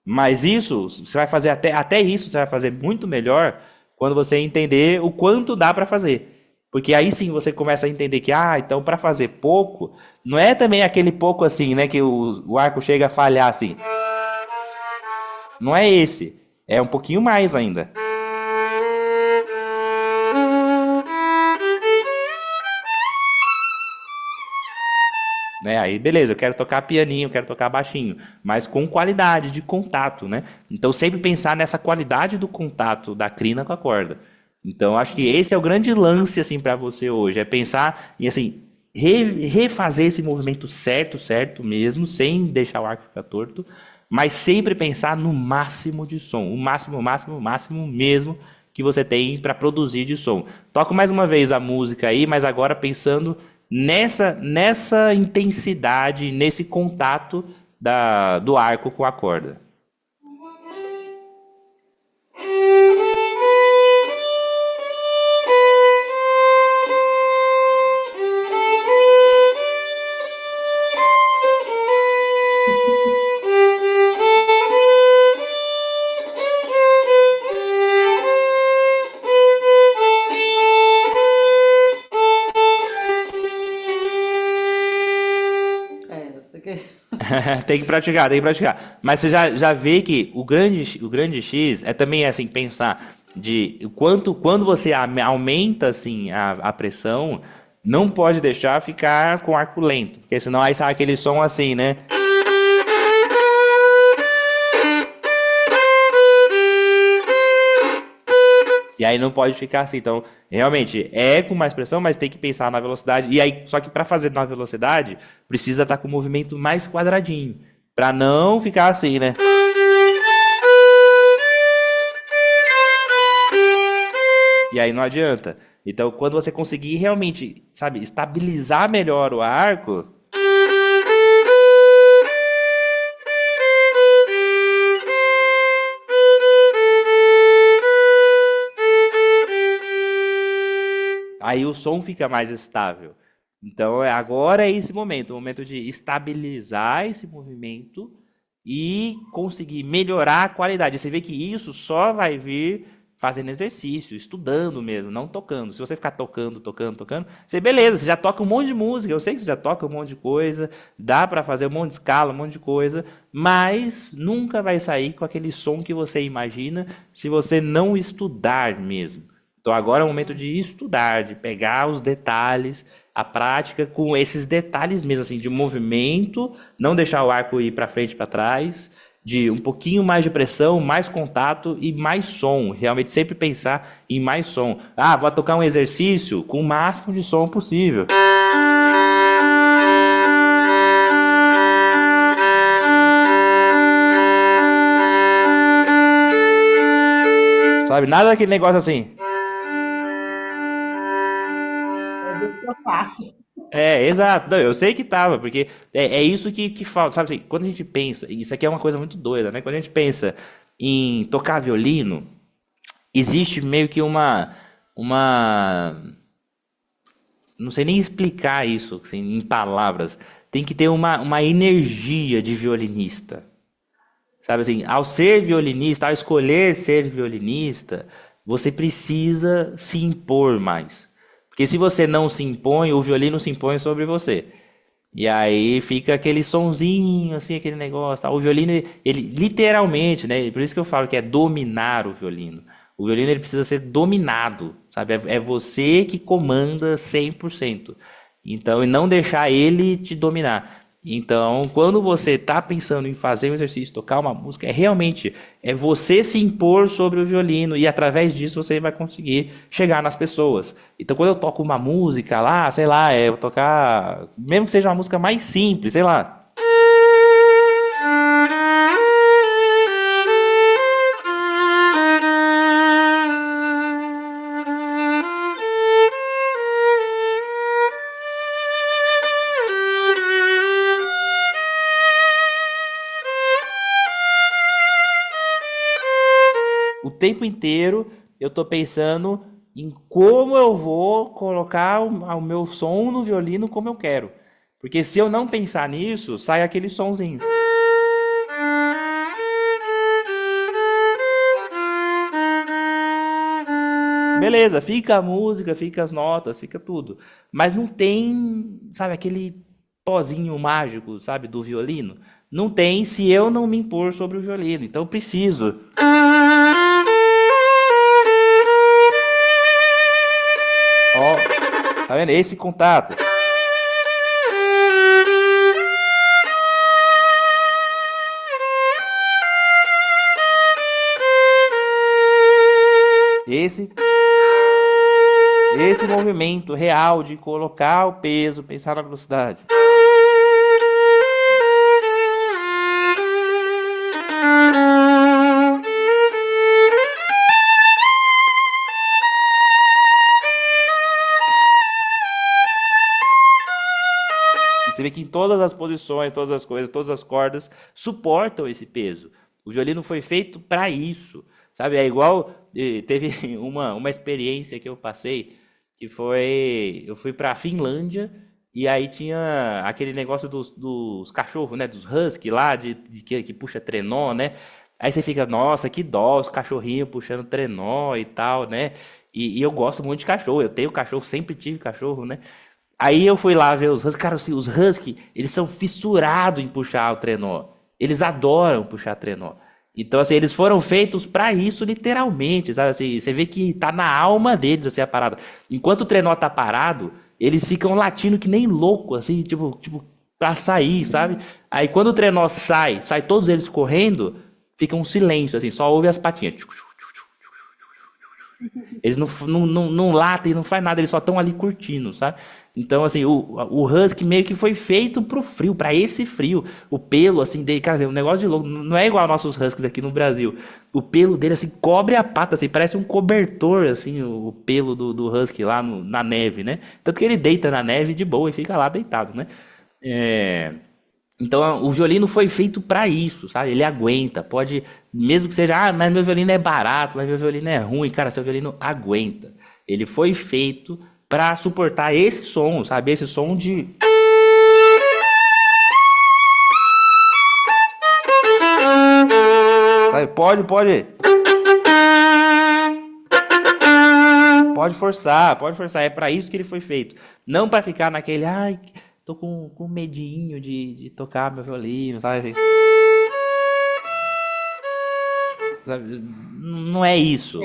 Speaker 3: Mas isso, você vai fazer até isso, você vai fazer muito melhor quando você entender o quanto dá para fazer. Porque aí sim você começa a entender que, então para fazer pouco, não é também aquele pouco assim, né, que o arco chega a falhar assim. Não é esse. É um pouquinho mais ainda. Né? Aí, beleza, eu quero tocar pianinho, eu quero tocar baixinho, mas com qualidade de contato, né? Então, sempre pensar nessa qualidade do contato da crina com a corda. Então, acho que esse é o grande lance, assim, para você hoje, é pensar em, assim, refazer esse movimento certo, certo mesmo, sem deixar o arco ficar torto, mas sempre pensar no máximo de som, o máximo, máximo, máximo mesmo que você tem para produzir de som. Toco mais uma vez a música aí, mas agora pensando nessa intensidade, nesse contato do arco com a corda. Tem que praticar, tem que praticar. Mas você já vê que o grande X é também assim, pensar de quando você aumenta assim a pressão, não pode deixar ficar com arco lento, porque senão aí sai aquele som assim, né? E aí não pode ficar assim. Então, realmente, é com mais pressão, mas tem que pensar na velocidade. E aí, só que para fazer na velocidade, precisa estar com o movimento mais quadradinho. Para não ficar assim, né? E aí não adianta. Então, quando você conseguir realmente, sabe, estabilizar melhor o arco, aí o som fica mais estável. Então, agora é esse momento, o momento de estabilizar esse movimento e conseguir melhorar a qualidade. Você vê que isso só vai vir fazendo exercício, estudando mesmo, não tocando. Se você ficar tocando, você beleza, você já toca um monte de música, eu sei que você já toca um monte de coisa, dá para fazer um monte de escala, um monte de coisa, mas nunca vai sair com aquele som que você imagina se você não estudar mesmo. Então agora é o momento de estudar, de pegar os detalhes, a prática com esses detalhes mesmo, assim, de movimento, não deixar o arco ir para frente e para trás, de um pouquinho mais de pressão, mais contato e mais som. Realmente sempre pensar em mais som. Ah, vou tocar um exercício com o máximo de som possível. Sabe, nada daquele negócio assim.
Speaker 1: É isso que eu faço.
Speaker 3: Exato. Não, eu sei que tava, porque é isso que falta. Sabe assim, quando a gente pensa, isso aqui é uma coisa muito doida, né? Quando a gente pensa em tocar violino, existe meio que uma, não sei nem explicar isso assim, em palavras. Tem que ter uma energia de violinista. Sabe assim, ao ser violinista, ao escolher ser violinista, você precisa se impor mais. Porque se você não se impõe, o violino se impõe sobre você. E aí fica aquele sonzinho, assim, aquele negócio. Tá? O violino, ele literalmente, né? Por isso que eu falo que é dominar o violino. O violino ele precisa ser dominado, sabe? É você que comanda 100%. Então, e não deixar ele te dominar. Então, quando você está pensando em fazer um exercício, tocar uma música, realmente você se impor sobre o violino e através disso você vai conseguir chegar nas pessoas. Então, quando eu toco uma música lá, sei lá, eu vou tocar, mesmo que seja uma música mais simples, sei lá. O tempo inteiro eu tô pensando em como eu vou colocar o meu som no violino como eu quero. Porque se eu não pensar nisso, sai aquele sonzinho. Beleza, fica a música, fica as notas, fica tudo. Mas não tem, sabe, aquele pozinho mágico, sabe, do violino. Não tem se eu não me impor sobre o violino. Então eu preciso. Ó, tá vendo? Esse contato. Esse movimento real de colocar o peso, pensar na velocidade. Você vê que em todas as posições, todas as coisas, todas as cordas suportam esse peso. O violino foi feito para isso, sabe? É igual, teve uma experiência que eu passei, que foi, eu fui para a Finlândia e aí tinha aquele negócio dos cachorros, né? Dos husky lá, que puxa trenó, né? Aí você fica, nossa, que dó, os cachorrinhos puxando trenó e tal, né? E eu gosto muito de cachorro, eu tenho cachorro, sempre tive cachorro, né? Aí eu fui lá ver os husky. Cara, assim, os husky, eles são fissurados em puxar o trenó. Eles adoram puxar trenó. Então, assim, eles foram feitos para isso, literalmente, sabe? Assim, você vê que tá na alma deles, assim, a parada. Enquanto o trenó tá parado, eles ficam latindo que nem louco, assim, tipo, pra sair, sabe? Aí quando o trenó sai todos eles correndo, fica um silêncio, assim, só ouve as patinhas. Eles não latem, não faz nada, eles só estão ali curtindo, sabe? Então, assim, o husky meio que foi feito pro frio, para esse frio. O pelo, assim, dele, cara, um negócio de louco, não é igual aos nossos huskies aqui no Brasil. O pelo dele, assim, cobre a pata, assim, parece um cobertor, assim, o pelo do husky lá na neve, né? Tanto que ele deita na neve de boa e fica lá deitado, né? Então, o violino foi feito para isso, sabe? Ele aguenta, pode, mesmo que seja, mas meu violino é barato, mas meu violino é ruim, cara, seu violino aguenta. Ele foi feito para suportar esse som, sabe? Esse som de... Sabe? Pode forçar, pode forçar. É para isso que ele foi feito. Não para ficar naquele, ai, tô com medinho de tocar meu violino, sabe? Sabe? Não é isso.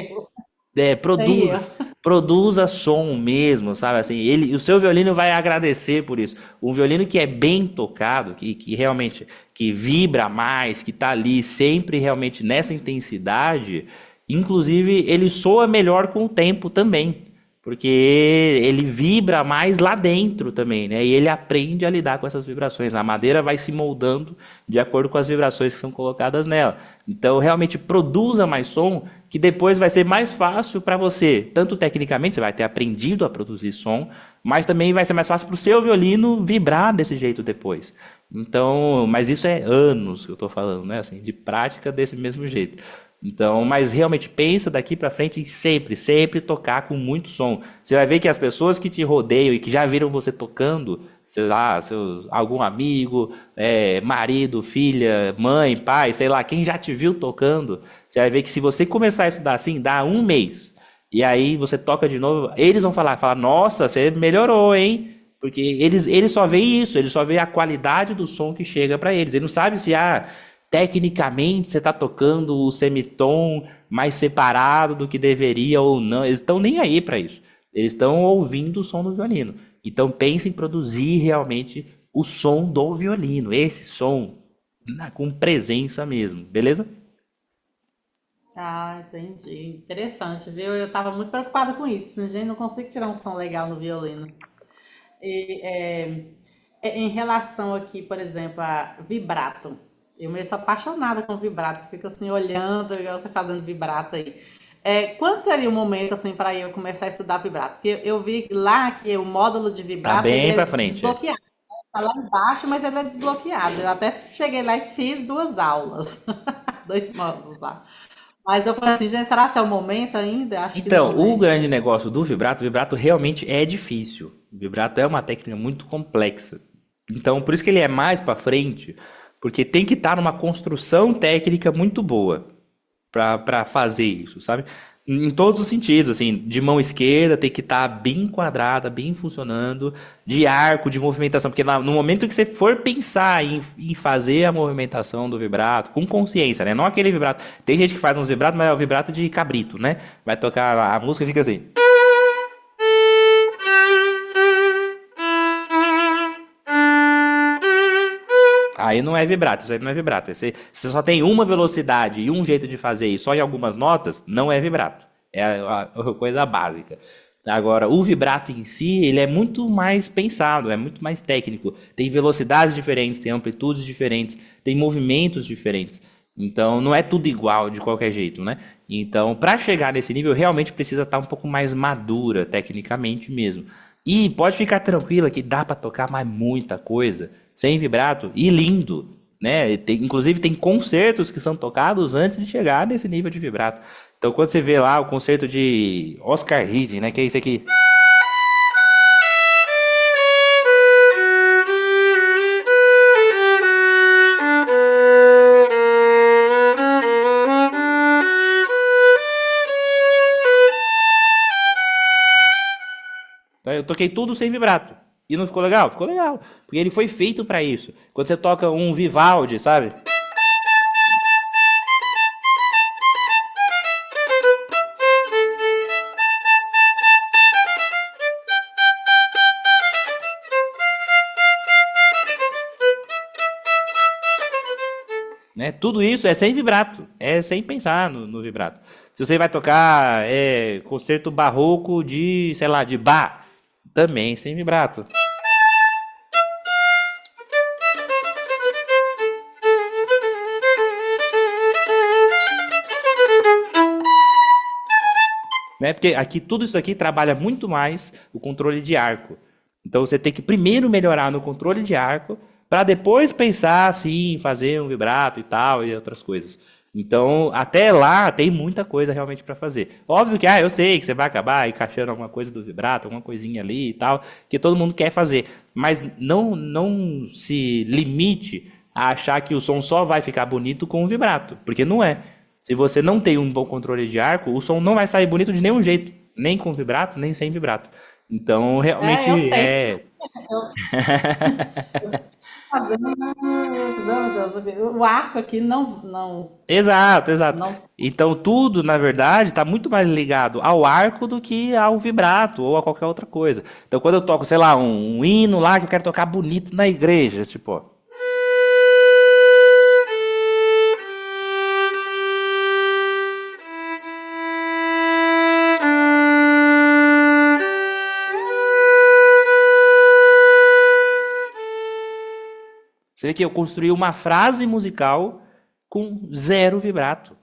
Speaker 1: Tem
Speaker 3: Produza,
Speaker 1: eu.
Speaker 3: produza som mesmo, sabe? Assim, o seu violino vai agradecer por isso. Um violino que é bem tocado, que realmente que vibra mais, que tá ali sempre realmente nessa intensidade, inclusive ele soa melhor com o tempo também, porque ele vibra mais lá dentro também, né? E ele aprende a lidar com essas vibrações. A madeira vai se moldando de acordo com as vibrações que são colocadas nela. Então, realmente produza mais som, que depois vai ser mais fácil para você. Tanto tecnicamente, você vai ter aprendido a produzir som, mas também vai ser mais fácil para o seu violino vibrar desse jeito depois. Então, mas isso é anos que eu estou falando, né? Assim, de prática desse mesmo jeito. Então, mas realmente pensa daqui para frente em sempre, sempre tocar com muito som. Você vai ver que as pessoas que te rodeiam e que já viram você tocando, sei lá, algum amigo, marido, filha, mãe, pai, sei lá, quem já te viu tocando, você vai ver que se você começar a estudar assim, dá um mês, e aí você toca de novo, eles vão falar, nossa, você melhorou, hein? Porque eles só veem isso, eles só veem a qualidade do som que chega para eles. Eles não sabem se tecnicamente você está tocando o semitom mais separado do que deveria ou não. Eles estão nem aí para isso. Eles estão ouvindo o som do violino. Então pense em produzir realmente o som do violino, esse som com presença mesmo, beleza?
Speaker 1: Ah, entendi. Interessante, viu? Eu estava muito preocupada com isso. Assim, gente, não consigo tirar um som legal no violino. E, em relação aqui, por exemplo, a vibrato. Eu meio sou apaixonada com vibrato. Fico assim olhando, igual você fazendo vibrato aí. Quando seria o momento assim para eu começar a estudar vibrato? Porque eu vi lá que o módulo de
Speaker 3: Tá
Speaker 1: vibrato ele
Speaker 3: bem
Speaker 1: é
Speaker 3: para frente.
Speaker 1: desbloqueado. Tá lá embaixo, mas ele é desbloqueado. Eu até cheguei lá e fiz 2 aulas, 2 módulos lá. Mas eu falei assim, gente, será que é o momento ainda? Acho que
Speaker 3: Então,
Speaker 1: não,
Speaker 3: o
Speaker 1: né?
Speaker 3: grande negócio do vibrato, o vibrato realmente é difícil. O vibrato é uma técnica muito complexa. Então, por isso que ele é mais para frente, porque tem que estar numa construção técnica muito boa para fazer isso, sabe? Em todos os sentidos, assim, de mão esquerda tem que estar bem quadrada, bem funcionando, de arco, de movimentação, porque no momento que você for pensar em fazer a movimentação do vibrato, com consciência, né? Não aquele vibrato. Tem gente que faz uns vibratos, mas é o vibrato de cabrito, né? Vai tocar a música e fica assim. Aí não é vibrato, isso aí não é vibrato. Você só tem uma velocidade e um jeito de fazer isso só em algumas notas, não é vibrato. É a coisa básica. Agora, o vibrato em si, ele é muito mais pensado, é muito mais técnico. Tem velocidades diferentes, tem amplitudes diferentes, tem movimentos diferentes. Então, não é tudo igual de qualquer jeito, né? Então, para chegar nesse nível, realmente precisa estar um pouco mais madura, tecnicamente mesmo. E pode ficar tranquila que dá para tocar mais muita coisa sem vibrato e lindo, né? Inclusive tem concertos que são tocados antes de chegar nesse nível de vibrato. Então quando você vê lá o concerto de Oscar Haydn, né, que é isso aqui. Então, eu toquei tudo sem vibrato. E não ficou legal? Ficou legal. Porque ele foi feito para isso. Quando você toca um Vivaldi, sabe? Né? Tudo isso é sem vibrato. É sem pensar no vibrato. Se você vai tocar concerto barroco de, sei lá, de Bach, também sem vibrato. Né? Porque aqui tudo isso aqui trabalha muito mais o controle de arco. Então você tem que primeiro melhorar no controle de arco para depois pensar assim, em fazer um vibrato e tal e outras coisas. Então, até lá tem muita coisa realmente para fazer. Óbvio que, eu sei que você vai acabar encaixando alguma coisa do vibrato, alguma coisinha ali e tal, que todo mundo quer fazer. Mas não se limite a achar que o som só vai ficar bonito com o vibrato, porque não é. Se você não tem um bom controle de arco, o som não vai sair bonito de nenhum jeito, nem com vibrato, nem sem vibrato. Então,
Speaker 1: É, eu
Speaker 3: realmente
Speaker 1: tenho.
Speaker 3: é.
Speaker 1: Fazendo, oh, meu Deus, o arco aqui
Speaker 3: Exato, exato.
Speaker 1: não.
Speaker 3: Então tudo, na verdade, está muito mais ligado ao arco do que ao vibrato ou a qualquer outra coisa. Então quando eu toco, sei lá, um hino lá que eu quero tocar bonito na igreja, tipo, ó. Você vê que eu construí uma frase musical com zero vibrato.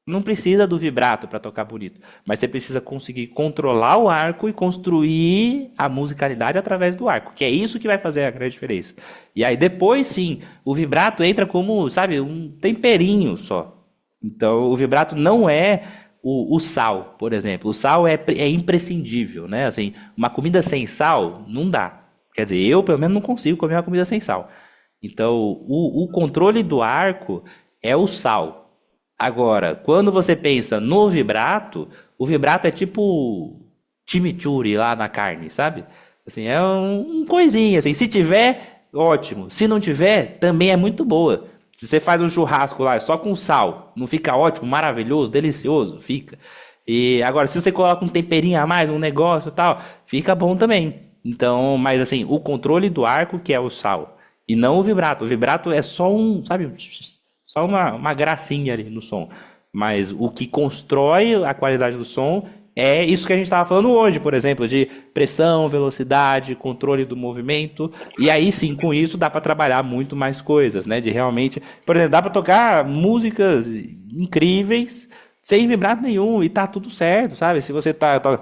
Speaker 3: Não precisa do vibrato para tocar bonito, mas você precisa conseguir controlar o arco e construir a musicalidade através do arco, que é isso que vai fazer a grande diferença. E aí depois sim, o vibrato entra como, sabe, um temperinho só. Então o vibrato não é o sal, por exemplo. O sal é imprescindível, né? Assim, uma comida sem sal não dá. Quer dizer, eu pelo menos não consigo comer uma comida sem sal. Então o controle do arco é o sal. Agora, quando você pensa no vibrato, o vibrato é tipo chimichurri lá na carne, sabe? Assim, é um coisinha, assim. Se tiver, ótimo. Se não tiver, também é muito boa. Se você faz um churrasco lá só com sal, não fica ótimo, maravilhoso, delicioso? Fica. E agora, se você coloca um temperinho a mais, um negócio e tal, fica bom também. Então, mas assim, o controle do arco que é o sal, e não o vibrato. O vibrato é só sabe, só uma gracinha ali no som. Mas o que constrói a qualidade do som é isso que a gente estava falando hoje, por exemplo, de pressão, velocidade, controle do movimento. E aí sim, com isso dá para trabalhar muito mais coisas, né? De realmente, por exemplo, dá para tocar músicas incríveis sem vibrato nenhum e tá tudo certo, sabe? Se você tá então,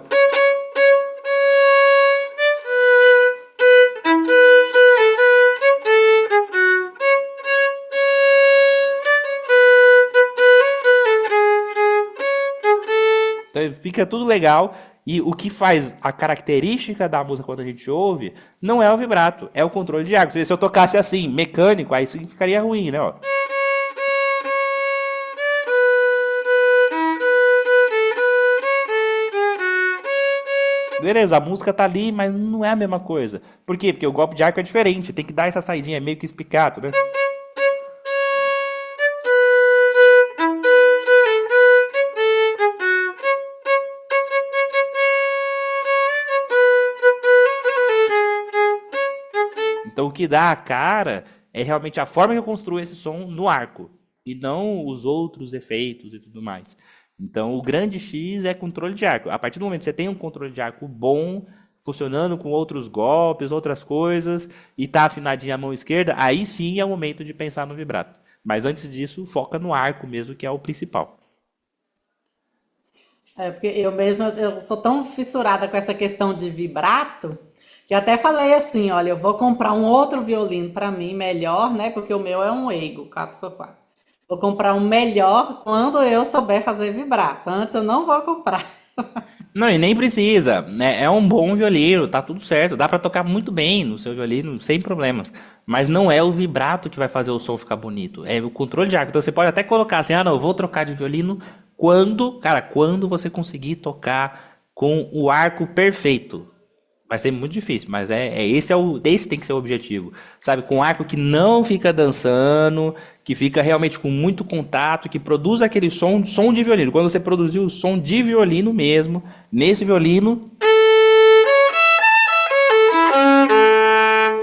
Speaker 3: fica tudo legal. E o que faz a característica da música quando a gente ouve não é o vibrato, é o controle de arco. Se eu tocasse assim, mecânico, aí sim ficaria ruim, né? Ó. Beleza, a música tá ali, mas não é a mesma coisa. Por quê? Porque o golpe de arco é diferente, tem que dar essa saidinha, é meio que espicato, né? Então o que dá a cara é realmente a forma que eu construo esse som no arco e não os outros efeitos e tudo mais. Então o grande X é controle de arco. A partir do momento que você tem um controle de arco bom, funcionando com outros golpes, outras coisas, e tá afinadinho a mão esquerda, aí sim é o momento de pensar no vibrato. Mas antes disso, foca no arco mesmo, que é o principal.
Speaker 1: É, porque eu mesma eu sou tão fissurada com essa questão de vibrato que até falei assim, olha, eu vou comprar um outro violino para mim melhor, né? Porque o meu é um Eigo 4x4. Vou comprar um melhor quando eu souber fazer vibrato. Antes eu não vou comprar.
Speaker 3: Não, e nem precisa, né? É um bom violino, tá tudo certo. Dá pra tocar muito bem no seu violino, sem problemas. Mas não é o vibrato que vai fazer o som ficar bonito. É o controle de arco. Então você pode até colocar assim, não, eu vou trocar de violino quando você conseguir tocar com o arco perfeito. Vai ser muito difícil, mas esse tem que ser o objetivo. Sabe, com um arco que não fica dançando, que fica realmente com muito contato, que produz aquele som de violino. Quando você produzir o som de violino mesmo, nesse violino,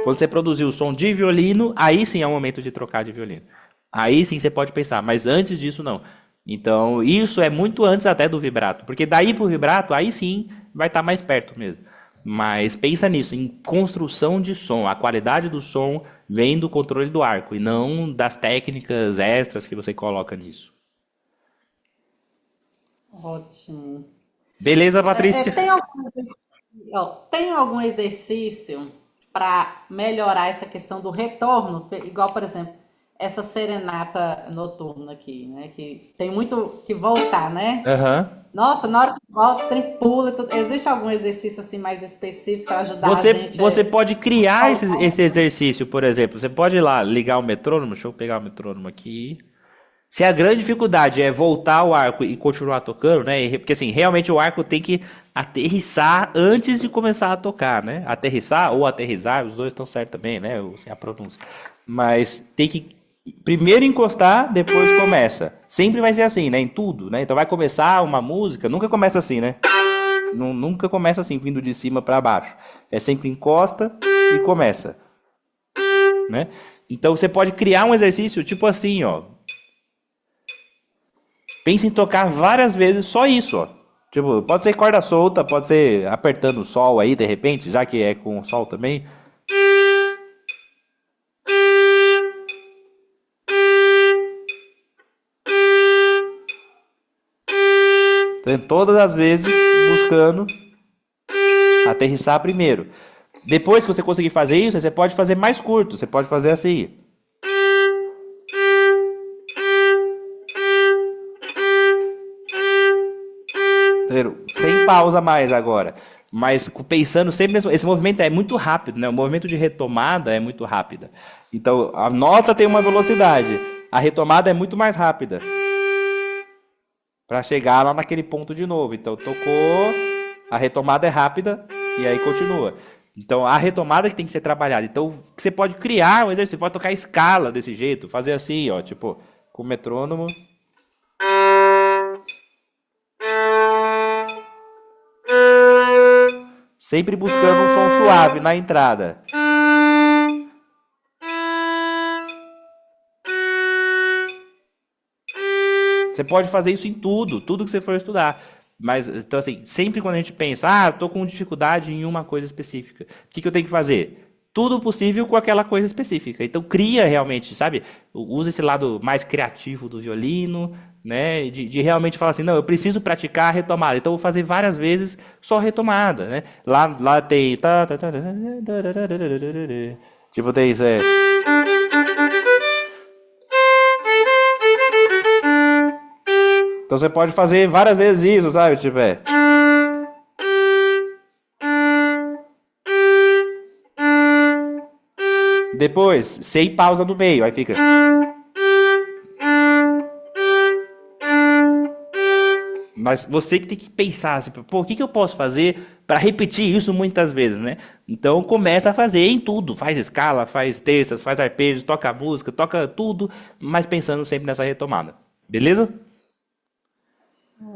Speaker 3: quando você produzir o som de violino, aí sim é o momento de trocar de violino. Aí sim você pode pensar, mas antes disso não. Então, isso é muito antes até do vibrato, porque daí pro vibrato, aí sim vai estar mais perto mesmo. Mas pensa nisso, em construção de som. A qualidade do som vem do controle do arco e não das técnicas extras que você coloca nisso.
Speaker 1: Ótimo.
Speaker 3: Beleza, Patrícia?
Speaker 1: Tem algum exercício para melhorar essa questão do retorno? Igual, por exemplo, essa serenata noturna aqui, né? Que tem muito que voltar, né?
Speaker 3: Aham.
Speaker 1: Nossa, na hora que volta, tem pula e tudo. Existe algum exercício assim mais específico para ajudar a gente
Speaker 3: Você pode
Speaker 1: a
Speaker 3: criar
Speaker 1: voltar?
Speaker 3: esse exercício, por exemplo. Você pode ir lá ligar o metrônomo. Deixa eu pegar o metrônomo aqui. Se a grande dificuldade é voltar o arco e continuar tocando, né? Porque assim, realmente o arco tem que aterrissar antes de começar a tocar, né? Aterrissar ou aterrissar, os dois estão certos também, né? Assim, a pronúncia. Mas tem que primeiro encostar, depois começa. Sempre vai ser assim, né? Em tudo, né? Então vai começar uma música, nunca começa assim, né? Nunca começa assim, vindo de cima para baixo. É sempre encosta e começa, né? Então você pode criar um exercício tipo assim, ó. Pensa em tocar várias vezes só isso, ó. Tipo, pode ser corda solta, pode ser apertando o sol aí de repente, já que é com o sol também. Então, todas as vezes buscando aterrissar primeiro. Depois que você conseguir fazer isso, você pode fazer mais curto. Você pode fazer assim. Sem pausa mais agora. Mas pensando sempre nesse esse movimento é muito rápido, né? O movimento de retomada é muito rápida. Então a nota tem uma velocidade, a retomada é muito mais rápida para chegar lá naquele ponto de novo. Então tocou, a retomada é rápida e aí continua. Então a retomada que tem que ser trabalhada. Então você pode criar um exercício, você pode tocar escala desse jeito, fazer assim, ó, tipo com o metrônomo. Sempre buscando um som suave na entrada. Você pode fazer isso em tudo, tudo que você for estudar. Mas, então, assim, sempre quando a gente pensa, estou com dificuldade em uma coisa específica, o que eu tenho que fazer? Tudo possível com aquela coisa específica. Então, cria realmente, sabe? Usa esse lado mais criativo do violino, né? De realmente falar assim, não, eu preciso praticar a retomada. Então, eu vou fazer várias vezes só retomada, né? Lá tem... Tipo, tem isso, Então você pode fazer várias vezes isso, sabe? Tipo, Depois, sem pausa no meio, aí fica. Mas você que tem que pensar, assim, pô, o que eu posso fazer para repetir isso muitas vezes, né? Então começa a fazer em tudo, faz escala, faz terças, faz arpejos, toca música, toca tudo, mas pensando sempre nessa retomada. Beleza?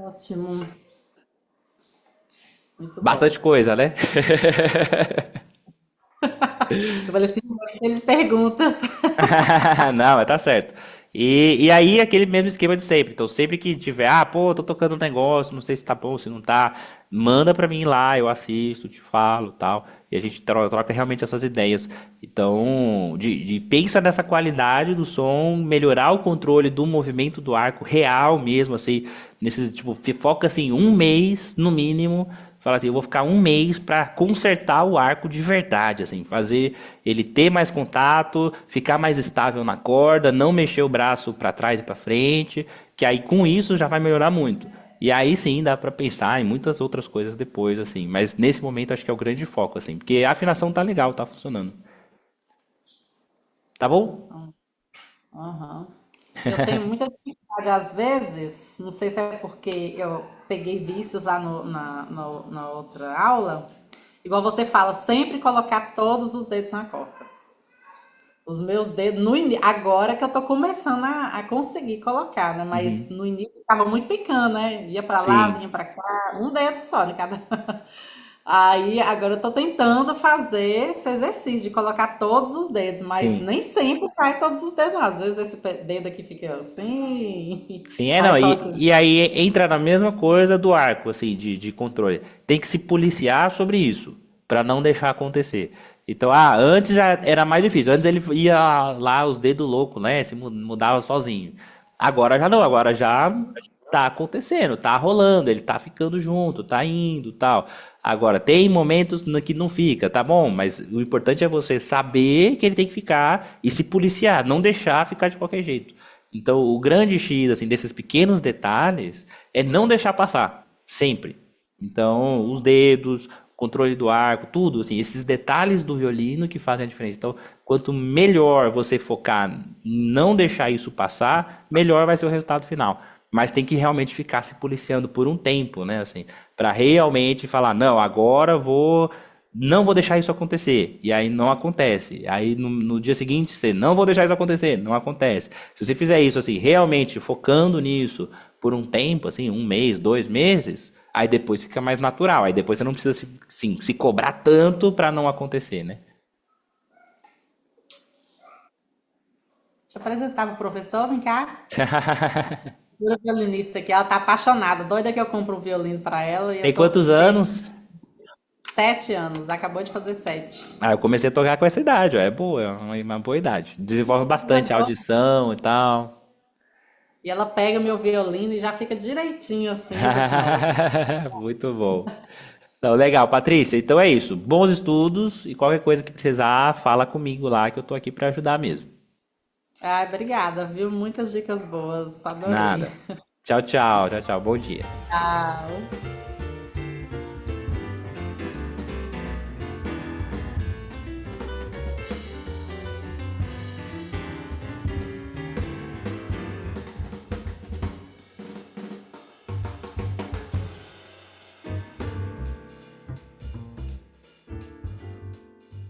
Speaker 1: Ótimo, muito bom.
Speaker 3: Bastante coisa, né?
Speaker 1: Eu falei assim, ele perguntas.
Speaker 3: Não, mas tá certo. E aí, aquele mesmo esquema de sempre. Então, sempre que tiver, pô, tô tocando um negócio, não sei se tá bom, se não tá, manda pra mim lá, eu assisto, te falo, tal. E a gente troca realmente essas ideias. Então, pensa nessa qualidade do som, melhorar o controle do movimento do arco real mesmo, assim, nesse, tipo, foca assim, um mês no mínimo. Fala assim, eu vou ficar um mês para consertar o arco de verdade, assim, fazer ele ter mais contato, ficar mais estável na corda, não mexer o braço para trás e para frente, que aí com isso já vai melhorar muito. E aí sim dá para pensar em muitas outras coisas depois, assim, mas nesse momento acho que é o grande foco, assim, porque a afinação tá legal, tá funcionando. Tá bom?
Speaker 1: Aham. Eu tenho muita dificuldade, às vezes, não sei se é porque eu peguei vícios lá na outra aula, igual você fala, sempre colocar todos os dedos na corda. Os meus dedos, agora que eu tô começando a conseguir colocar, né? Mas
Speaker 3: Uhum.
Speaker 1: no início tava muito picando, né? Ia pra lá,
Speaker 3: Sim.
Speaker 1: vinha pra cá, um dedo só de cada. Aí agora eu tô tentando fazer esse exercício de colocar todos os dedos, mas
Speaker 3: Sim.
Speaker 1: nem sempre cai todos os dedos, não. Às vezes esse dedo aqui fica assim,
Speaker 3: Sim,
Speaker 1: vai
Speaker 3: não,
Speaker 1: só assim.
Speaker 3: e aí entra na mesma coisa do arco, assim, de controle. Tem que se policiar sobre isso, para não deixar acontecer. Então, antes já era mais difícil. Antes ele ia lá, os dedos loucos, né? Se mudava sozinho. Agora já não, agora já tá acontecendo, tá rolando, ele tá ficando junto, tá indo, tal. Agora, tem momentos que não fica, tá bom, mas o importante é você saber que ele tem que ficar e se policiar, não deixar ficar de qualquer jeito. Então, o grande X, assim, desses pequenos detalhes é não deixar passar, sempre. Então, os dedos, controle do arco, tudo, assim, esses detalhes do violino que fazem a diferença. Então, quanto melhor você focar em não deixar isso passar, melhor vai ser o resultado final. Mas tem que realmente ficar se policiando por um tempo, né, assim, para realmente falar, não, agora não vou deixar isso acontecer. E aí não acontece. Aí no dia seguinte você não vou deixar isso acontecer, não acontece. Se você fizer isso assim, realmente focando nisso por um tempo, assim, um mês, 2 meses, aí depois fica mais natural. Aí depois você não precisa se cobrar tanto para não acontecer, né?
Speaker 1: Deixa eu apresentar pro professor, vem cá. O violinista aqui, ela tá apaixonada, doida que eu compro um violino para ela e
Speaker 3: Tem
Speaker 1: eu tô
Speaker 3: quantos anos?
Speaker 1: 7 anos, acabou de fazer 7.
Speaker 3: Ah, eu comecei a tocar com essa idade, ó. É boa, é uma boa idade. Desenvolve bastante a audição e tal.
Speaker 1: E ela pega meu violino e já fica direitinho assim, eu falo assim, olha,
Speaker 3: Muito bom. Então, legal, Patrícia. Então é isso. Bons estudos e qualquer coisa que precisar, fala comigo lá que eu tô aqui para ajudar mesmo.
Speaker 1: ai, obrigada, viu? Muitas dicas boas, adorei.
Speaker 3: Nada. Tchau, tchau, tchau, tchau. Bom dia.
Speaker 1: Tchau.